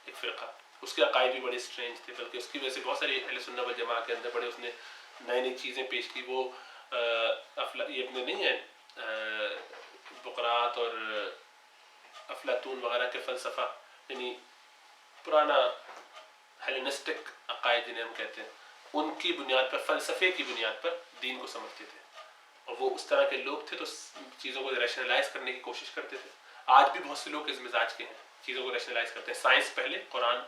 ایک فرقہ، اس کے عقائد بھی بڑے اسٹرینج تھے، بلکہ اس کی وجہ سے بہت ساری اہل سنت والجماعہ کے اندر بڑے اس نے نئی نئی چیزیں پیش کی۔ وہ یہ اپنے نہیں ہیں بقرات اور افلاطون وغیرہ کے فلسفہ، یعنی پرانا ہیلینسٹک عقائد جنہیں ہم کہتے ہیں، ان کی بنیاد پر، فلسفے کی بنیاد پر دین کو سمجھتے تھے، اور وہ اس طرح کے لوگ تھے تو چیزوں کو ریشنلائز کرنے کی کوشش کرتے تھے۔ آج بھی بہت سے لوگ اس مزاج کے ہیں، چیزوں کو ریشنلائز کرتے ہیں، سائنس پہلے، قرآن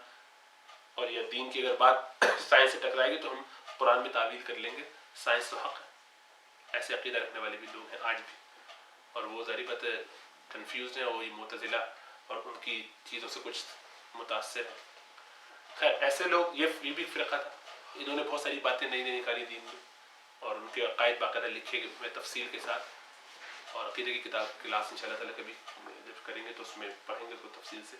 اور یا دین کی اگر بات سائنس سے ٹکرائے گی تو ہم قرآن میں تعویل کر لیں گے، سائنس تو حق ہے۔ ایسے عقیدہ رکھنے والے بھی لوگ ہیں آج بھی، اور وہ ظاہر بات کنفیوزڈ ہیں، وہی معتزلہ اور ان کی چیزوں سے کچھ متاثر ہیں۔ خیر ایسے لوگ، یہ بھی فرقہ تھا، انہوں نے بہت ساری باتیں نئی نئی نکالی دین میں، اور ان کے عقائد باقاعدہ لکھے ہوئے تفصیل کے ساتھ، اور عقیدے کی کتاب کلاس ان شاء اللہ تعالیٰ کبھی جب کریں گے تو اس میں پڑھیں گے اس کو تفصیل سے۔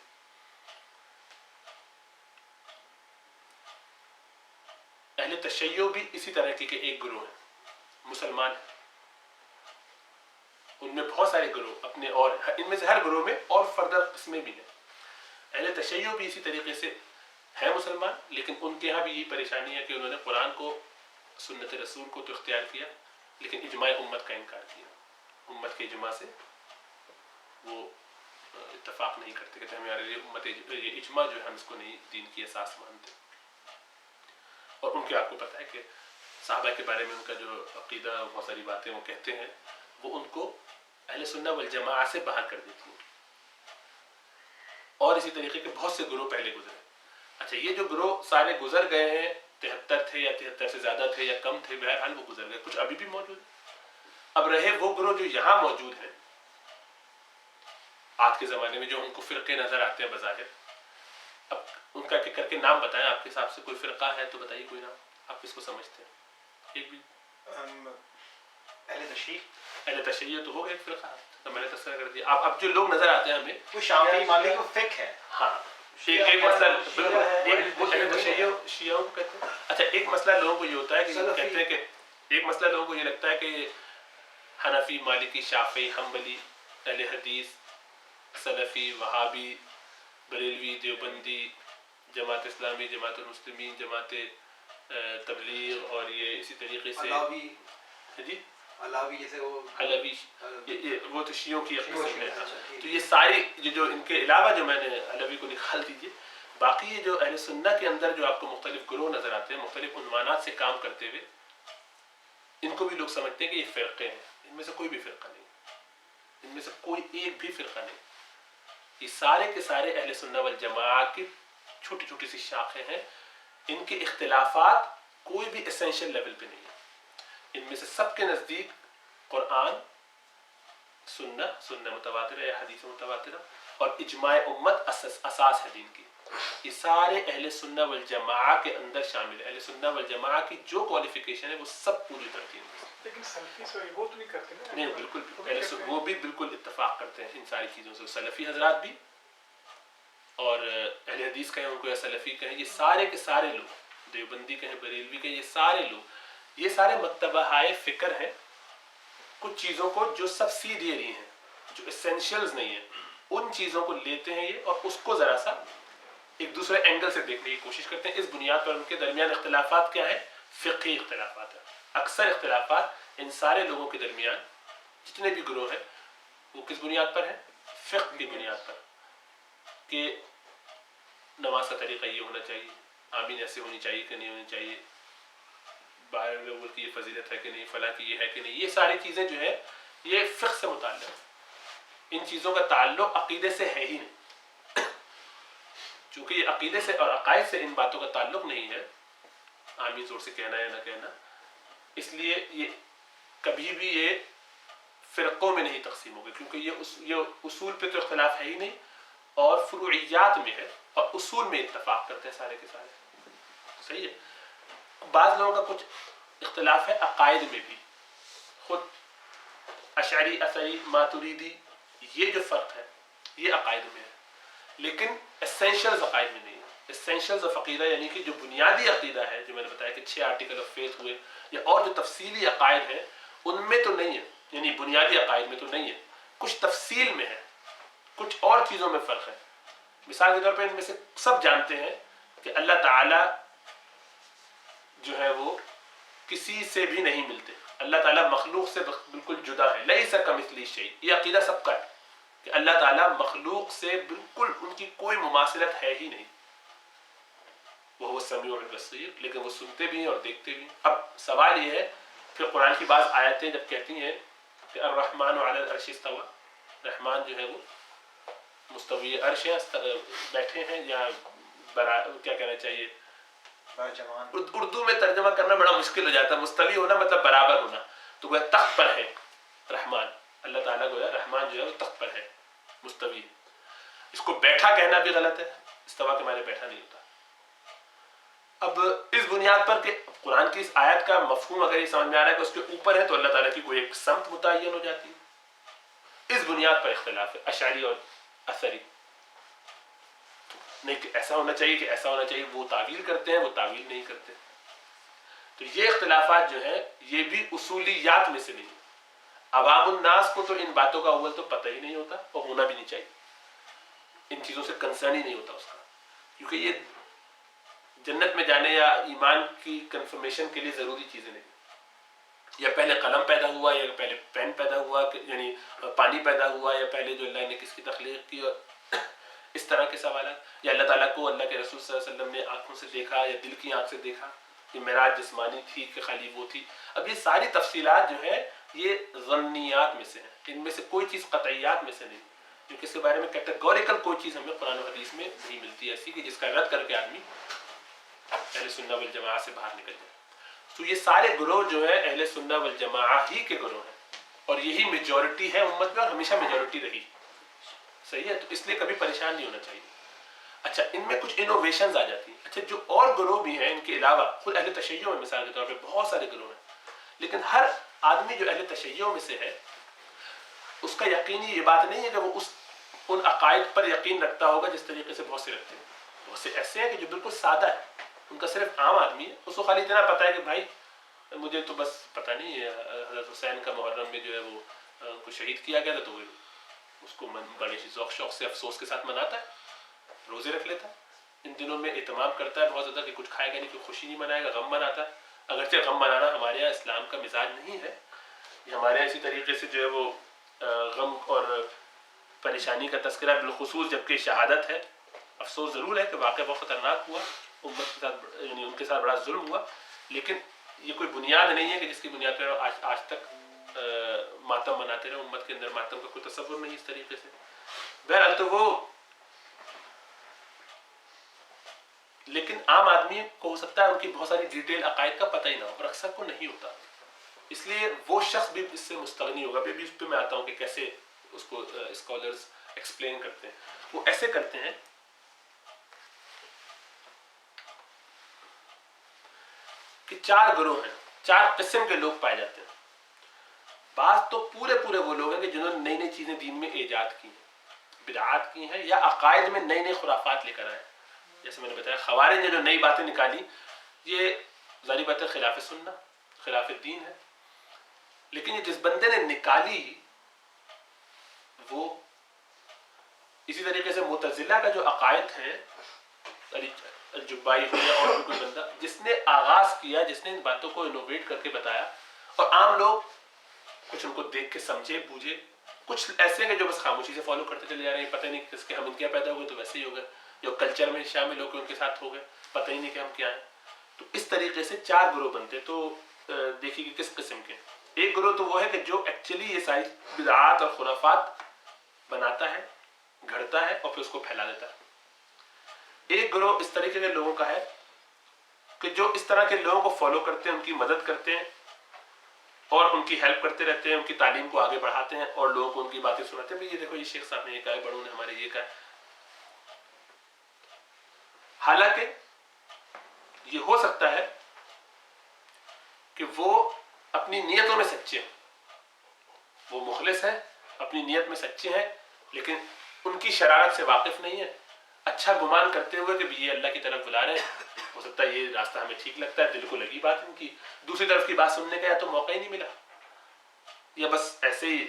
اہل تشیع بھی اسی طرح کے ایک گروہ ہے، مسلمان ہیں، ان میں بہت سارے گروہ اپنے، اور ان میں سے ہر گروہ میں اور فردر قسمیں بھی ہیں۔ اہل تشیع بھی اسی طریقے سے ہے مسلمان، لیکن ان کے یہاں بھی یہی پریشانی ہے کہ انہوں نے قرآن کو، سنت رسول کو تو اختیار کیا، لیکن اجماع امت کا انکار کیا۔ امت کے اجماع سے وہ اتفاق نہیں کرتے، کہتے ہیں ہمارے لیے امت، یہ اجماع جو ہے ہم اس کو نہیں دین کی اساس مانتے۔ اور ان کے آپ کو پتہ ہے کہ صحابہ کے بارے میں ان کا جو عقیدہ، بہت ساری باتیں وہ کہتے ہیں، وہ ان کو اہل سنت والجماعہ سے باہر کر دیتی ہیں۔ اور اسی طریقے کے بہت سے گروہ پہلے گزرے۔ اچھا یہ جو گروہ سارے گزر گئے ہیں، 73 تھے یا 73 سے زیادہ تھے یا کم تھے، بہرحال وہ گزر گئے، کچھ ابھی بھی موجود ہیں۔ اب رہے وہ گروہ جو یہاں موجود ہیں آج کے زمانے میں، جو ان کو فرقے نظر آتے ہیں بظاہر، اب ان کا کر کے نام بتائیں آپ کے حساب سے، کوئی فرقہ ہے تو بتائیے کوئی نام، آپ کس کو سمجھتے ہیں؟ ایک بھی اہل تشیع تو ہو گئے فرقہ، تو میں نے تذکرہ کر دیا۔ اب جو لوگ نظر آتے ہیں ہمیں، وہ شافعی مالک و فقہ ہے۔ ہاں ایک مسئلہ بالکل اہل تشیع شیعوں کو کہتے ہیں۔ اچھا ایک مسئلہ لوگوں کو یہ ہوتا ہے کہ کہتے ہیں کہ، ایک مسئلہ لوگوں کو یہ لگتا ہے کہ حنفی، مالکی، شافعی، حنبلی، اہل حدیث، سلفی، وہابی، بریلوی، دیوبندی، جماعت اسلامی، جماعت المسلمین، جماعت تبلیغ، اور یہ اسی طریقے سے علاوی، جی علاوی جیسے وہ حلوی، وہ تو شیعوں کی قسم ہے۔ تو یہ ساری جو ان کے علاوہ جو میں نے حلوی کو نکال دیجیے، باقی یہ جو اہل سنت کے اندر جو آپ کو مختلف گروہ نظر آتے ہیں، مختلف عنوانات سے کام کرتے ہوئے، ان کو بھی لوگ سمجھتے ہیں کہ یہ فرقے ہیں، ان میں سے کوئی بھی فرقہ نہیں، ان میں سے کوئی ایک بھی فرقہ نہیں، یہ سارے کے سارے اہل سنت والجماعہ کی چھوٹی چھوٹی سی شاخیں ہیں۔ ان کے اختلافات کوئی بھی اسینشل لیول پہ نہیں ہے، ان میں سے سب کے نزدیک قرآن، سنت متواترہ یا حدیث متواترہ اور اجماع امت اساس ہے دین کی۔ یہ سارے اہل سنت والجماعہ کے اندر شامل ہے، اہل سنت والجماعہ کی جو کوالیفیکیشن ہے وہ سب پوری کرتی ہے۔ لیکن سلفی سے وہ تو نہیں کرتے نا؟ نہیں بالکل، وہ بھی بالکل اتفاق کرتے ہیں ان ساری چیزوں سے، سلفی حضرات بھی اور اہل حدیث کہیں ان کو یا سلفی کہیں، یہ سارے کے سارے لوگ، دیوبندی کہیں، بریلوی کہیں، یہ سارے لوگ، یہ سارے مکتبہ فکر ہیں کچھ چیزوں کو جو سبسیڈیری ہیں، جو اسینشیلز نہیں ہیں، ان چیزوں کو لیتے ہیں یہ، اور اس کو ذرا سا ایک دوسرے اینگل سے دیکھنے کی کوشش کرتے ہیں۔ اس بنیاد پر ان کے درمیان اختلافات کیا ہیں؟ فقہی اختلافات ہیں۔ اکثر اختلافات ان سارے لوگوں کے درمیان، جتنے بھی گروہ ہیں، وہ کس بنیاد پر ہیں؟ فقہ کی بنیاد پر، کہ نماز کا طریقہ یہ ہونا چاہیے، آمین ایسے ہونی چاہیے کہ نہیں ہونی چاہیے، باہر لوگوں کی یہ فضیلت ہے کہ نہیں، فلاں کی یہ ہے کہ نہیں، یہ ساری چیزیں جو ہے یہ فقہ سے متعلق ہے۔ ان چیزوں کا تعلق عقیدے سے ہے ہی نہیں۔ چونکہ یہ عقیدے سے اور عقائد سے ان باتوں کا تعلق نہیں ہے، عامی زور سے کہنا یا نہ کہنا، اس لیے یہ کبھی بھی یہ فرقوں میں نہیں تقسیم ہوگی، کیونکہ یہ اصول پہ تو اختلاف ہے ہی نہیں، اور فروعیات میں ہے، اور اصول میں اتفاق کرتے ہیں سارے کے سارے. صحیح ہے. بعض لوگوں کا کچھ اختلاف ہے عقائد میں بھی، خود اشعری، اثری، ماتریدی، یہ جو فرق ہے یہ عقائد میں ہے، لیکن اسینشلز عقائد میں نہیں ہے. اسینشلز آف عقیدہ یعنی کہ جو بنیادی عقیدہ ہے، جو میں نے بتایا کہ 6 آرٹیکل آف فیتھ ہوئے، یا اور جو تفصیلی عقائد ہیں ان میں تو نہیں ہے، یعنی بنیادی عقائد میں تو نہیں ہے، کچھ تفصیل میں ہے، کچھ اور چیزوں میں فرق ہے. مثال کے طور پہ ان میں سے سب جانتے ہیں کہ اللہ تعالیٰ جو ہے وہ کسی سے بھی نہیں ملتے، اللہ تعالیٰ مخلوق سے بالکل جدا ہے. لیس کمثلہ شیء، یہ عقیدہ سب کا ہے کہ اللہ تعالیٰ مخلوق سے بالکل ان کی کوئی مماثلت ہے ہی نہیں. وہ سمیع البصیر، لیکن وہ سنتے بھی ہیں اور دیکھتے بھی ہیں. اب سوال یہ ہے، پھر قرآن کی بعض آیتیں جب کہتی ہیں کہ الرحمن علی العرش استوى، رحمان جو ہے وہ مستوی عرش ہے، بیٹھے ہیں، یا کیا کہنا چاہیے، اردو میں ترجمہ کرنا بڑا مشکل ہو جاتا ہے. مستوی ہونا مطلب برابر ہونا، تو وہ تخت پر ہے رحمان، اللہ تعالیٰ کو رحمان جو ہے وہ تخت پر ہے، مستوی. اس کو بیٹھا کہنا بھی غلط ہے، استوا کے معنی بیٹھا نہیں ہوتا. اب اس بنیاد پر کہ قرآن کی اس آیت کا مفہوم اگر یہ سمجھ میں آ رہا ہے کہ اس کے اوپر ہے، تو اللہ تعالیٰ کی کوئی ایک سمت متعین ہو جاتی ہے. اس بنیاد پر اختلاف ہے اشعری اور اثری. نہیں کہ ایسا ہونا چاہیے کہ ایسا ہونا چاہیے، وہ تعویل کرتے ہیں، وہ تعویل نہیں کرتے. تو یہ اختلافات جو ہیں یہ بھی اصولیات میں سے نہیں. عوام الناس کو تو ان باتوں کا اول تو پتہ ہی نہیں ہوتا، اور ہونا بھی نہیں چاہیے. ان چیزوں سے کنسرن ہی نہیں ہوتا اس کا، کیونکہ یہ جنت میں جانے یا ایمان کی کنفرمیشن کے لیے ضروری چیزیں نہیں. یا پہلے قلم پیدا ہوا، یا پہلے پین پیدا ہوا، یعنی پانی پیدا ہوا، یا پہلے جو اللہ نے کس کی تخلیق کی، اور اس طرح کے سوالات. یا اللہ تعالیٰ کو اللہ کے رسول صلی اللہ علیہ وسلم نے آنکھوں سے دیکھا یا دل کی آنکھ سے دیکھا، یہ معراج جسمانی تھی کہ خالی وہ تھی. اب یہ ساری تفصیلات جو ہے یہ ظنیات میں سے ہیں، ان میں سے کوئی چیز قطعیات میں سے نہیں، کیونکہ اس کے بارے میں کیٹیگوریکل کوئی چیز ہمیں قرآن و حدیث میں نہیں ملتی ایسی کہ جس کا رد کر کے آدمی اہل سنہ والجماعت سے باہر نکل جائے. تو یہ سارے گروہ جو ہے اہل سنہ والجماعہ ہی کے گروہ ہیں، اور یہی میجورٹی ہے امت میں، اور ہمیشہ میجورٹی رہی. صحیح ہے. تو اس لیے کبھی پریشان نہیں ہونا چاہیے. اچھا، ان میں کچھ انوویشنز آ جاتی ہیں. اچھا، جو اور گروہ بھی ہیں ان کے علاوہ، خود اہل تشیع میں مثال کے طور پہ بہت سارے گروہ ہیں، لیکن ہر آدمی جو اہل تشیع میں سے ہے اس کا یقینی یہ بات نہیں ہے کہ وہ ان عقائد پر یقین رکھتا ہوگا جس طریقے سے بہت سے رکھتے ہیں. بہت سے ایسے ہیں کہ جو بالکل سادہ ہے، ان کا صرف عام آدمی ہے، اس کو خالی اتنا پتہ ہے کہ بھائی مجھے تو بس پتہ نہیں ہے حضرت حسین کا محرم میں جو ہے وہ کو شہید کیا گیا تھا، تو وہ اس کو بڑے ذوق شوق سے افسوس کے ساتھ مناتا ہے، روزے رکھ لیتا ہے، ان دنوں میں اہتمام کرتا ہے بہت زیادہ کہ کچھ کھائے گا نہیں، کہ خوشی نہیں منائے گا، غم مناتا ہے. اگرچہ غم منانا ہمارے یہاں اسلام کا مزاج نہیں ہے، یہ ہمارے یہاں اسی طریقے سے جو ہے وہ غم اور پریشانی کا تذکرہ بالخصوص جبکہ شہادت ہے. افسوس ضرور ہے کہ واقعہ بہت خطرناک ہوا، امت کے ساتھ یعنی ان کے ساتھ بڑا ظلم ہوا، لیکن یہ کوئی بنیاد نہیں ہے کہ جس کی بنیاد پر آج تک ماتم مناتے رہے. امت کے اندر ماتم کا کوئی تصور نہیں اس طریقے سے. بہرحال تو وہ، لیکن عام آدمی کو ہو سکتا ہے ان کی بہت ساری ڈیٹیل عقائد کا پتہ ہی نہ ہو، اور اکثر کو نہیں ہوتا. اس لیے وہ شخص بھی اس سے مستغنی ہوگا. بھی اس پہ میں آتا ہوں کہ کیسے اس کو اسکالرز ایکسپلین کرتے ہیں. وہ ایسے کرتے ہیں کہ 4 گروہ ہیں، 4 قسم کے لوگ پائے جاتے ہیں. بعض تو پورے وہ لوگ ہیں کہ جنہوں نے نئی چیزیں دین میں ایجاد کی ہیں، بدعات کی ہیں، یا عقائد میں نئی خرافات لے کر آئے. جیسے میں نے بتایا خوارج نے جو نئی باتیں نکالی، یہ ظاہری بات ہے خلاف سنہ، خلاف دین ہے. لیکن یہ جس بندے نے نکالی وہ اسی طریقے سے معتزلہ کا جو عقائد ہیں، الجبائی ہو یا اور بھی کوئی بندہ جس نے آغاز کیا، جس نے ان باتوں کو انوویٹ کر کے بتایا، اور عام لوگ کچھ ان کو دیکھ کے سمجھے بوجھے، کچھ ایسے ہیں کہ جو بس خاموشی سے فالو کرتے چلے جا رہے ہیں. پتہ نہیں کس کے ہم ان کیا پیدا ہوئے تو ویسے ہی ہو گئے، جو کلچر میں شامل ہو کے ان کے ساتھ ہو گئے، پتہ ہی نہیں کہ ہم کیا ہیں. تو اس طریقے سے 4 گروہ بنتے. تو دیکھیے کہ کس قسم کے. ایک گروہ تو وہ ہے کہ جو ایکچولی یہ ساری بدعات اور خرافات بناتا ہے، گھڑتا ہے اور پھر اس کو پھیلا دیتا ہے. ایک گروہ اس طریقے کے لوگوں کا ہے کہ جو اس طرح کے لوگوں کو فالو کرتے ہیں، ان کی مدد کرتے ہیں اور ان کی ہیلپ کرتے رہتے ہیں، ان کی تعلیم کو آگے بڑھاتے ہیں اور لوگوں کو ان کی باتیں سناتے ہیں، بھئی یہ دیکھو یہ شیخ صاحب نے یہ کہا ہے، بڑوں نے ہمارے یہ کہا ہے. حالانکہ یہ ہو سکتا ہے کہ وہ اپنی نیتوں میں سچے ہیں، وہ مخلص ہیں، اپنی نیت میں سچے ہیں، لیکن ان کی شرارت سے واقف نہیں ہے، اچھا گمان کرتے ہوئے کہ یہ اللہ کی طرف بلا رہے ہیں، ہو سکتا ہے یہ راستہ ہمیں ٹھیک لگتا ہے، دل کو لگی بات ان کی، دوسری طرف کی بات سننے کا یا تو موقع ہی نہیں ملا، یا بس ایسے ہی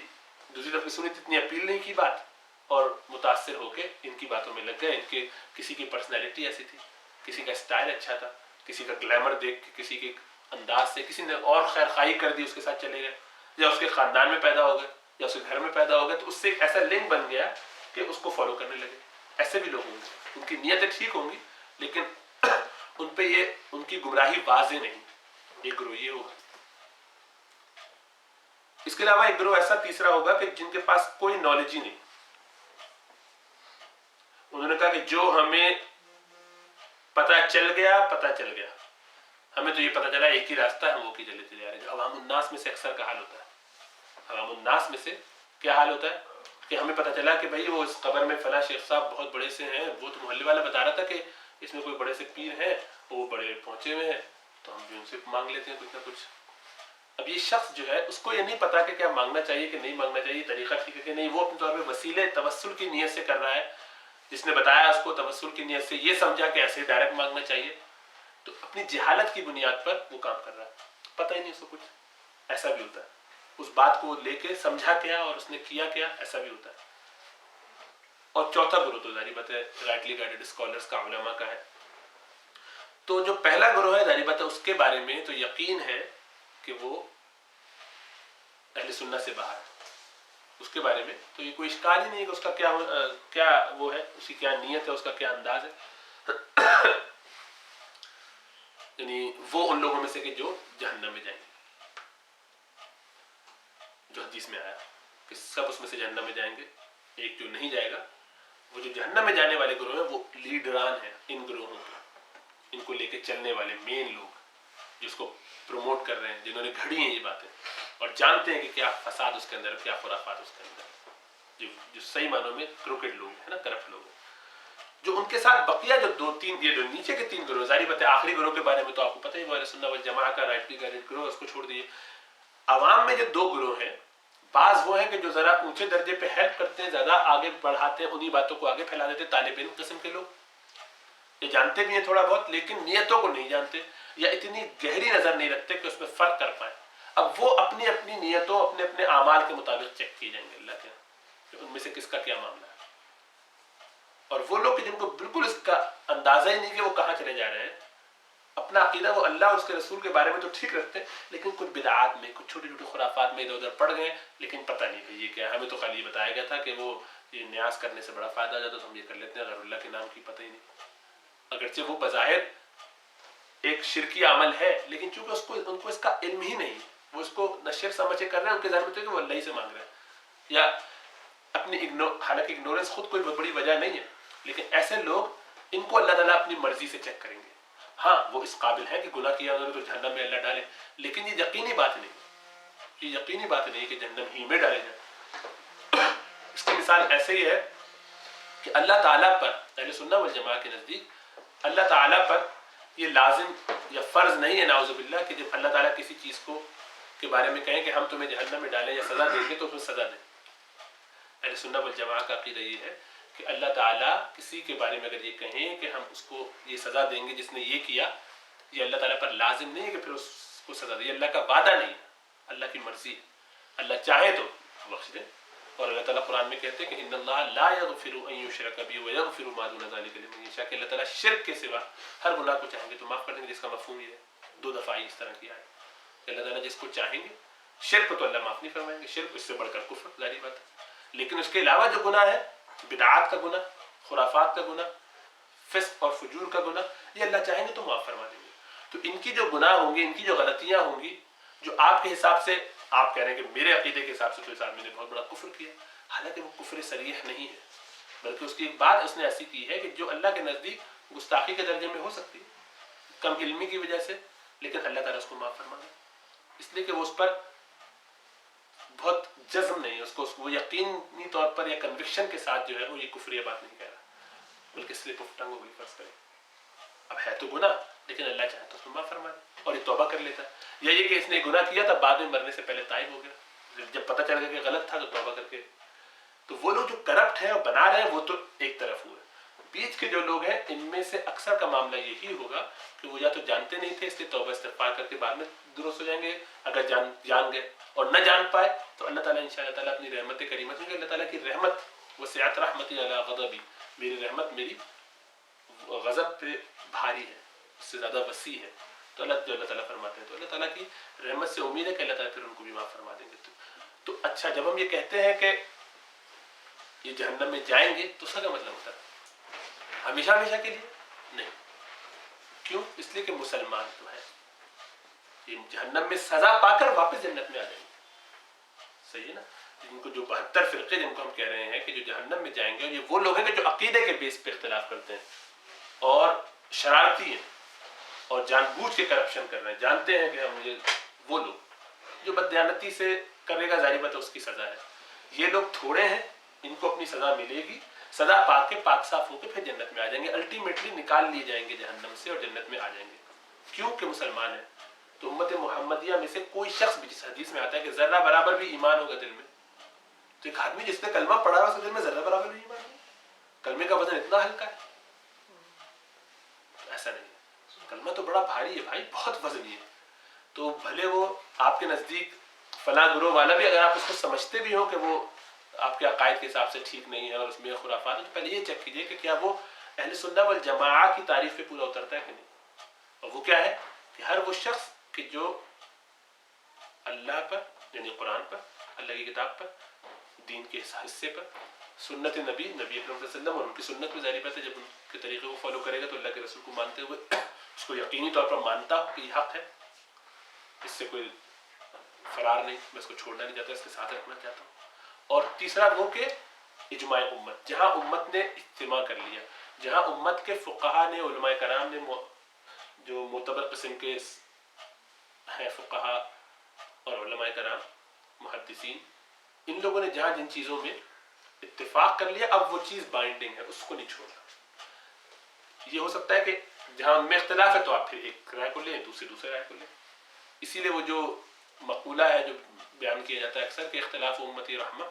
دوسری طرف کی سنی اتنی اپیل نہیں کی بات اور متاثر ہو کے ان کی باتوں میں لگ گئے. ان کے کسی کی پرسنالٹی ایسی تھی، کسی کا اسٹائل اچھا تھا، کسی کا گلیمر دیکھ کے، کسی کے انداز سے کسی نے اور خیر خواہی کر دی، اس کے ساتھ چلے گئے، یا اس کے خاندان میں پیدا ہو گئے یا اس کے گھر میں پیدا ہو گئے، تو اس سے ایک ایسا لنک بن گیا کہ اس کو فالو کرنے لگے. ایسے بھی لوگ ہوں گے، ان کی نیتیں ٹھیک ہوں گی لیکن ان پہ یہ ان کی گمراہی واضح نہیں. ایک گروہ یہ ہوگا. اس کے علاوہ ایک گروہ ایسا تیسرا ہوگا کہ جن کے پاس کوئی نالج ہی نہیں. انہوں نے کہا کہ جو ہمیں پتہ چل گیا، ہمیں تو یہ پتہ چلا ایک ہی راستہ ہے، ہم وہ کی چلے چلے جا رہے ہیں. جو عوام الناس میں سے اکثر کا حال ہوتا ہے. عوام الناس میں سے کیا حال ہوتا ہے کہ ہمیں پتہ چلا کہ بھائی وہ اس قبر میں فلاں شیخ صاحب بہت بڑے سے ہیں، وہ تو محلے والا بتا رہا تھا کہ اس میں کوئی بڑے سے پیر ہیں، وہ بڑے پہنچے ہوئے ہیں، تو ہم بھی ان سے مانگ لیتے ہیں کچھ نہ کچھ. اب یہ شخص جو ہے اس کو یہ نہیں پتا کہ کیا مانگنا چاہیے کہ نہیں مانگنا چاہیے، طریقہ ٹھیک ہے کہ نہیں. وہ اپنے طور پہ وسیلے توسل کی نیت سے کر رہا ہے. جس نے بتایا اس کو توسل کی نیت سے یہ سمجھا کہ ایسے ڈائریکٹ مانگنا چاہیے، تو اپنی جہالت کی بنیاد پر وہ کام کر رہا ہے، پتہ ہی نہیں اس کو کچھ. ایسا بھی ہوتا ہے. اس بات کو لے کے سمجھا کیا اور اس نے کیا کیا، ایسا بھی ہوتا ہے. اور چوتھا گروہ تو ظاہری بات ہے رائٹلی گائیڈڈ اسکالرس کا، علماء کا ہے. تو جو پہلا گروہ ہے ظاہری بات ہے اس کے بارے میں تو یقین ہے کہ وہ اہل سنت سے باہر ہے. اس کے بارے میں تو یہ کوئی اشکال ہی نہیں ہے کہ اس کا کیا وہ ہے، اس کی کیا نیت ہے، اس کا کیا انداز ہے. یعنی وہ ان لوگوں میں سے کہ جو جہنم میں جائیں گے، جو حدیث میں آیا کہ سب اس میں سے جہنم میں جائیں گے، ایک جو نہیں جائے گا. وہ جو جہنم میں جانے والے گروہ ہیں وہ لیڈران ہیں ان گروہوں کے، ان کو لے کے چلنے والے مین لوگ جس کو پروموٹ کر رہے ہیں، جنہوں نے گھڑی ہیں یہ باتیں اور جانتے ہیں کہ کیا فساد اس کے اندر، کیا خرافات اس کے اندر، جو صحیح معنوں میں کروکٹ لوگ ہیں نا، کرپٹ لوگ ہیں. جو ان کے ساتھ بقیہ جو یہ جو نیچے کے تین گروہ، ظاہری بات ہے آخری گروہ کے بارے میں تو آپ کو پتہ ہی، اہل سنت والجماعہ کا رائٹلی گائیڈڈ گروہ، اس کو چھوڑ دیجیے. عوام میں جو دو گروہ ہیں، بعض وہ ہیں کہ جو ذرا اونچے درجے پہ ہیلپ کرتے ہیں، زیادہ آگے بڑھاتے ہیں، انہی باتوں کو آگے پھیلا دیتے ہیں. طالب علم قسم کے لوگ، یہ جانتے بھی ہیں تھوڑا بہت لیکن نیتوں کو نہیں جانتے یا اتنی گہری نظر نہیں رکھتے کہ اس میں فرق کر پائیں. اب وہ اپنی اپنی نیتوں، اپنے اپنے اعمال کے مطابق چیک کیے جائیں گے اللہ کے کہ ان میں سے کس کا کیا معاملہ ہے. اور وہ لوگ جن کو بالکل اس کا اندازہ ہی نہیں کہ وہ کہاں چلے جا رہے ہیں، اپنا عقیدہ وہ اللہ اور اس کے رسول کے بارے میں تو ٹھیک رکھتے ہیں لیکن کچھ بدعات میں، کچھ چھوٹی چھوٹی خرافات میں ادھر ادھر پڑ گئے لیکن پتہ نہیں کہ یہ کیا ہے. ہمیں تو خالی یہ بتایا گیا تھا کہ وہ یہ نیاز کرنے سے بڑا فائدہ ہو جاتا تو ہم یہ کر لیتے ہیں، غیر اللہ کے نام کی پتہ ہی نہیں. اگرچہ وہ بظاہر ایک شرکی عمل ہے لیکن چونکہ ان کو اس کا علم ہی نہیں، وہ اس کو نہ شرک سمجھ کے کر رہے ہیں، ان کے ذہن میں تو ہے کہ وہ اللہ ہی سے مانگ رہے ہیں، یا اپنی حالانکہ اگنورنس خود کوئی بڑی وجہ نہیں ہے لیکن ایسے لوگ ان کو اللہ تعالیٰ اپنی مرضی سے چیک کریں گے. ہاں وہ اس قابل ہے کہ گناہ کیا انہوں نے تو جہنم میں اللہ ڈالے، لیکن یہ یقینی بات نہیں، یہ یقینی بات نہیں کہ جہنم ہی میں ڈالے جائیں. اس کی مثال ایسے ہی ہے کہ اللہ تعالیٰ پر، اہل سنت والجماعہ کے نزدیک اللہ تعالیٰ پر یہ لازم یا فرض نہیں ہے نعوذ باللہ کہ جب اللہ تعالیٰ کسی چیز کو کے بارے میں کہیں کہ ہم تمہیں جہنم میں ڈالیں یا سزا دیں گے تو اس میں سزا دیں. اہل سنت والجماعہ کا عقیدہ یہ ہے کہ اللہ تعالیٰ کسی کے بارے میں اگر یہ کہیں کہ ہم اس کو یہ سزا دیں گے جس نے یہ کیا، یہ اللہ تعالیٰ پر لازم نہیں ہے کہ پھر اس کو سزا دے. یہ اللہ کا وعدہ نہیں ہے، اللہ کی مرضی ہے. اللہ چاہے تو بخش دے. اور اللہ تعالیٰ قرآن میں کہتے ہیں کہ ان اللہ لا یغفر ان یشرک بہ ویغفر ما دون ذلک لمن یشاء، کہ اللہ تعالیٰ شرک کے سوا ہر گناہ کو چاہیں گے تو معاف کر دیں گے. جس کا مفہوم یہ ہے 2 دفعہ اس طرح کیا ہے کہ اللہ تعالیٰ جس کو چاہیں گے، شرک کو تو اللہ معاف نہیں فرمائیں گے، شرک اس سے بڑھ کر کفر ظاہری بات ہے. لیکن اس کے علاوہ جو گناہ ہے، بدعات کا گناہ، خرافات کا گناہ، فسق اور فجور کا گناہ، یہ اللہ چاہیں گے تو معاف فرما دیں گے. تو ان کی جو گناہ ہوں گے، ان کی جو غلطیاں ہوں گی، جو آپ کے حساب سے آپ کہہ رہے ہیں کہ میرے عقیدے کے حساب سے تو اس آدمی نے بہت بڑا کفر کیا، حالانکہ وہ کفر صریح نہیں ہے، بلکہ اس کی ایک بات اس نے ایسی کی ہے کہ جو اللہ کے نزدیک گستاخی کے درجے میں ہو سکتی ہے کم علمی کی وجہ سے، لیکن اللہ تعالیٰ اس کو معاف فرما دے، اس لیے کہ وہ اس پر بہت جزم نہیں ہے، اس کو وہ یقینی طور پر یا کنوکشن کے ساتھ جو ہے وہ یہ کفریہ بات نہیں کہہ رہا، بلکہ سلپ آف ٹنگ ہو گئی فرض کرے. اب ہے تو گناہ، لیکن اللہ چاہے تو اس کو معاف فرما دے اور یہ توبہ کر لیتا ہے. یا یہ کہ اس نے گناہ کیا تھا، بعد میں مرنے سے پہلے تائب ہو گیا، جب پتہ چل گیا کہ غلط تھا تو توبہ کر کے. تو وہ لوگ جو کرپٹ ہیں اور بنا رہے ہیں وہ تو ایک طرف ہوئے، بیچ کے جو لوگ ہیں ان میں سے اکثر کا معاملہ یہی ہوگا کہ وہ یا تو جانتے نہیں تھے اس لیے توبہ استغفار کر کے بعد میں درست ہو جائیں گے، اگر جان گئے اور نہ جان پائے تو اللہ تعالیٰ انشاءاللہ تعالیٰ اپنی رحمت کریمہ میں، اللہ تعالیٰ کی رحمت وسعت رحمتی علی غضبی، میری رحمت میری غضب پہ بھاری ہے، اس سے زیادہ وسیع ہے. تو اللہ تعالیٰ فرماتے ہیں، تو اللہ تعالیٰ کی رحمت سے امید ہے کہ اللہ تعالیٰ پھر ان کو بھی معاف فرما دیں گے. تو اچھا، جب ہم یہ کہتے ہیں کہ یہ جہنم میں جائیں گے تو اس کا کیا مطلب ہوتا ہے؟ ہمیشہ ہمیشہ کے لیے نہیں. کیوں؟ اس لیے کہ مسلمان تو ہے، یہ جہنم میں سزا پا کر واپس جنت میں آ جائیں گے. صحیح ہے نا؟ جن کو جو 72 فرقے جن کو ہم کہہ رہے ہیں کہ جو جہنم میں جائیں گے، اور یہ وہ لوگ ہیں کہ جو عقیدے کے بیس پہ اختلاف کرتے ہیں اور شرارتی ہیں اور جان بوجھ کے کرپشن کر رہے ہیں، جانتے ہیں کہ ہم وہ لوگ جو بددیانتی سے کرے گا ظاہر بات ہے اس کی سزا ہے. یہ لوگ تھوڑے ہیں، ان کو اپنی سزا ملے گی، سزا پا کے پاک صاف ہو کے پھر جنت میں آ جائیں گے، الٹیمیٹلی نکال لیے جائیں گے جہنم سے اور جنت میں آ جائیں گے. کیوں کہ مسلمان ہیں. تو امت محمدیہ میں سے کوئی شخص بھی، جس حدیث میں آتا ہے کہ ذرہ برابر بھی ایمان ہوگا دل میں، تو ایک آدمی جس نے کلمہ پڑھا اس کے دل میں ذرہ برابر بھی ایمان ہوگا. کلمے کا وزن اتنا ہلکا ہے؟ ایسا نہیں ہے، کلمہ تو بڑا بھاری ہے بھائی، بہت وزنی ہے. تو بھلے وہ آپ کے نزدیک فلاں گروہ والا بھی، اگر آپ اس کو سمجھتے بھی ہو کہ وہ آپ کے عقائد کے حساب سے ٹھیک نہیں ہے اور اس میں خرافات ہے، تو پہلے یہ چیک کیجئے کہ کیا وہ اہل سنت والجماعہ کی تعریف پہ پورا اترتا ہے کہ نہیں. اور وہ کیا ہے کہ ہر وہ شخص کہ جو اللہ پر، یعنی قرآن پر، اللہ کی کتاب پر، دین کے حصے پر، سنت نبی اکرم صلی اللہ علیہ وسلم اور ان کی سنت میں ظاہر بات ہے، جب ان کے طریقے کو فالو کرے گا تو اللہ کے رسول کو مانتے ہوئے اس کو یقینی طور پر مانتا ہو کہ یہ حق ہے، اس سے کوئی فرار نہیں، میں اس کو چھوڑنا نہیں چاہتا، اس کے ساتھ رکھنا چاہتا ہوں. اور تیسرا وہ کہ اجماع امت، جہاں امت نے اجتماع کر لیا، جہاں امت کے فقہا نے، علماء کرام نے، جو معتبر قسم کے ہیں فقہا اور علماء کرام محدثین، ان لوگوں نے جہاں جن چیزوں میں اتفاق کر لیا، اب وہ چیز بائنڈنگ ہے، اس کو نہیں چھوڑنا. یہ ہو سکتا ہے کہ جہاں ان میں اختلاف ہے تو آپ پھر ایک رائے کو لیں، دوسرے رائے کو لیں. اسی لیے وہ جو مقولہ ہے جو بیان کیا جاتا ہے اکثر کہ اختلاف امتی رحمہ،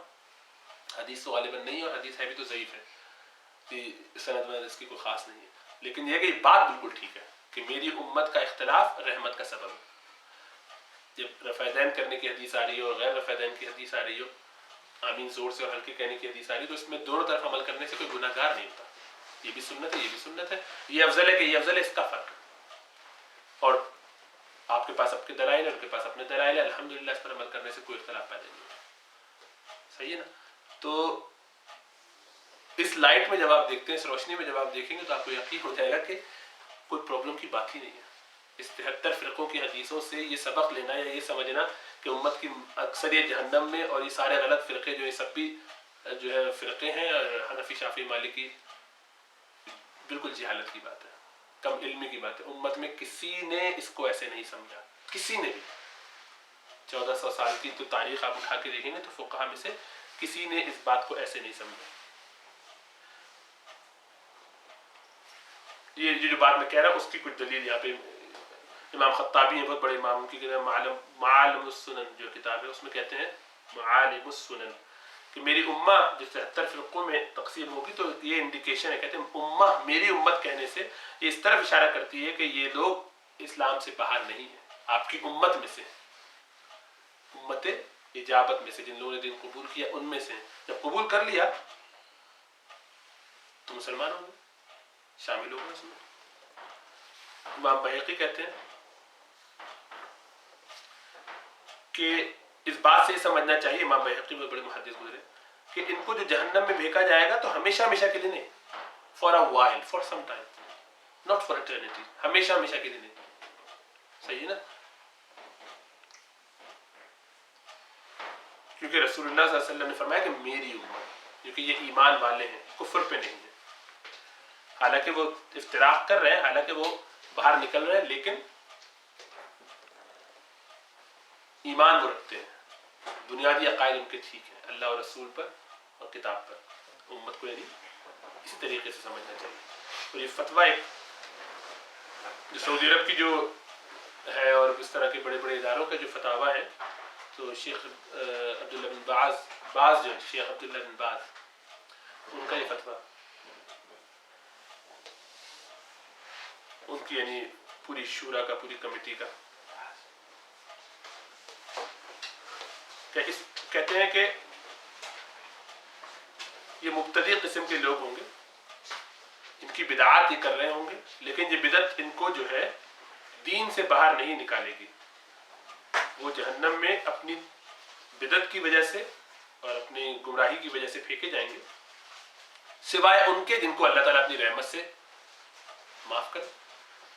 حدیث تو غالباً نہیں ہے اور حدیث ہے بھی تو ضعیف ہے، کہ سند میں اس کی کوئی خاص نہیں ہے، لیکن یہ کہ یہ بات بالکل ٹھیک ہے کہ میری امت کا اختلاف رحمت کا سبب ہے. جب رفع دین کرنے کی حدیث آ رہی ہو اور غیر رفع دین کی حدیث آ رہی ہو، آمین زور سے اور ہلکے کہنے کی حدیث آ رہی ہے، تو اس میں دونوں طرف عمل کرنے سے کوئی گناہ گار نہیں ہوتا. یہ بھی سنت ہے، یہ بھی سنت ہے، یہ افضل ہے کہ یہ افضل ہے، اس کا فرق. اور آپ کے پاس اپنے دلائل ہے، ان کے پاس اپنے دلائل ہے، الحمدللہ اس پر عمل کرنے سے کوئی اختلاف پیدا نہیں ہوتا. صحیح ہے نا؟ تو اس لائٹ میں جب آپ دیکھتے ہیں، اس روشنی میں جب آپ دیکھیں گے تو آپ کو یقین ہو جائے گا کہ کوئی پرابلم کی بات ہی نہیں ہے. اس 73 فرقوں کی حدیثوں سے یہ سبق لینا یا یہ سمجھنا کہ امت کی اکثریت جہنم میں، اور یہ سارے غلط فرقے جو یہ سب بھی جو ہے فرقے ہیں، حنفی شافعی مالکی، بالکل جہالت کی بات ہے، کم علمی کی بات ہے. امت میں کسی نے اس کو ایسے نہیں سمجھا، کسی نے بھی. 1400 سال کی تو تاریخ آپ اٹھا کے دیکھیں گے تو فقہا میں سے کسی نے اس بات کو ایسے نہیں سمجھا. یہ جو بات میں کہہ رہا ہوں اس کی کچھ دلیل یہاں پہ امام خطابی ہیں، بہت بڑے امام، ان کی معالم السنن جو کتاب ہے اس میں کہتے ہیں معالم السنن کہ میری امہ جو 73 فرقوں میں تقسیم ہوگی تو یہ انڈیکیشن ہے، کہتے ہیں امہ، میری امت کہنے سے یہ اس طرف اشارہ کرتی ہے کہ یہ لوگ اسلام سے باہر نہیں ہیں، آپ کی امت میں سے، امت اجابت میں سے، جن لوگوں نے دین قبول کیا ان میں سے. جب قبول کر لیا تو مسلمان ہوں گے، شامل ہوں گے اس میں. امام بحقی کہتے ہیں کہ اس بات سے یہ سمجھنا چاہیے، امام بحقی میں بڑے محدث گزرے، کہ ان کو جو جہنم میں پھینکا جائے گا تو ہمیشہ ہمیشہ کے لیے نہیں، for a while, for some time, not for eternity, ہمیشہ ہمیشہ کے لیے نہیں. صحیح ہے نا؟ کیونکہ رسول اللہ صلی اللہ علیہ وسلم نے فرمایا کہ میری امت، کیونکہ یہ ایمان والے ہیں، کفر پہ نہیں ہے. حالانکہ وہ افتراق کر رہے ہیں, حالانکہ وہ باہر نکل رہے ہیں, لیکن ایمان وہ رکھتے ہیں, بنیادی عقائد ان کے ٹھیک ہیں اللہ اور رسول پر اور کتاب پر. امت کو یعنی اسی طریقے سے سمجھنا چاہیے. اور یہ فتویٰ ایک جو سعودی عرب کی جو ہے اور اس طرح کے بڑے بڑے اداروں کا جو فتاویٰ ہے, تو شیخ عبداللہ بن باز جو ہے, شیخ عبداللہ بن باز, ان کا یہ فتویٰ, ان کی یعنی پوری شورا کا, پوری کمیٹی کا, کہتے ہیں کہ یہ مبتدی قسم کے لوگ ہوں گے, ان کی بدعات یہ کر رہے ہوں گے, لیکن یہ بدعت ان کو جو ہے دین سے باہر نہیں نکالے گی. وہ جہنم میں اپنی بدعت کی وجہ سے اور اپنی گمراہی کی وجہ سے پھینکے جائیں گے, سوائے ان کے جن کو اللہ تعالیٰ اپنی رحمت سے معاف کر,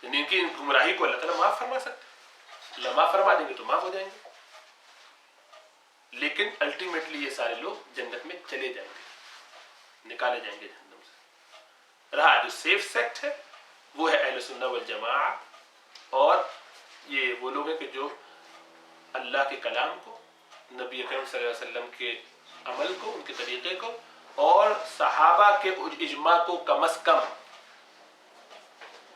یعنی ان کی گمراہی کو اللہ تعالیٰ معاف فرما سکتے ہیں. اللہ معاف فرما دیں گے تو معاف ہو جائیں گے, لیکن الٹیمیٹلی یہ سارے لوگ جنت میں چلے جائیں گے, نکالے جائیں گے جہنم سے. رہا جو سیف سیکٹ ہے وہ ہے اہل سنہ والجماعہ, اور یہ وہ لوگ ہیں کہ جو اللہ کے کلام کو, نبی اکرم صلی اللہ علیہ وسلم کے عمل کو, ان کے طریقے کو, اور صحابہ کے اجماع کو کم از کم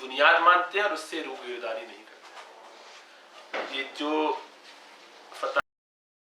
بنیاد مانتے ہیں اور اس سے روگردانی نہیں کرتے. یہ جو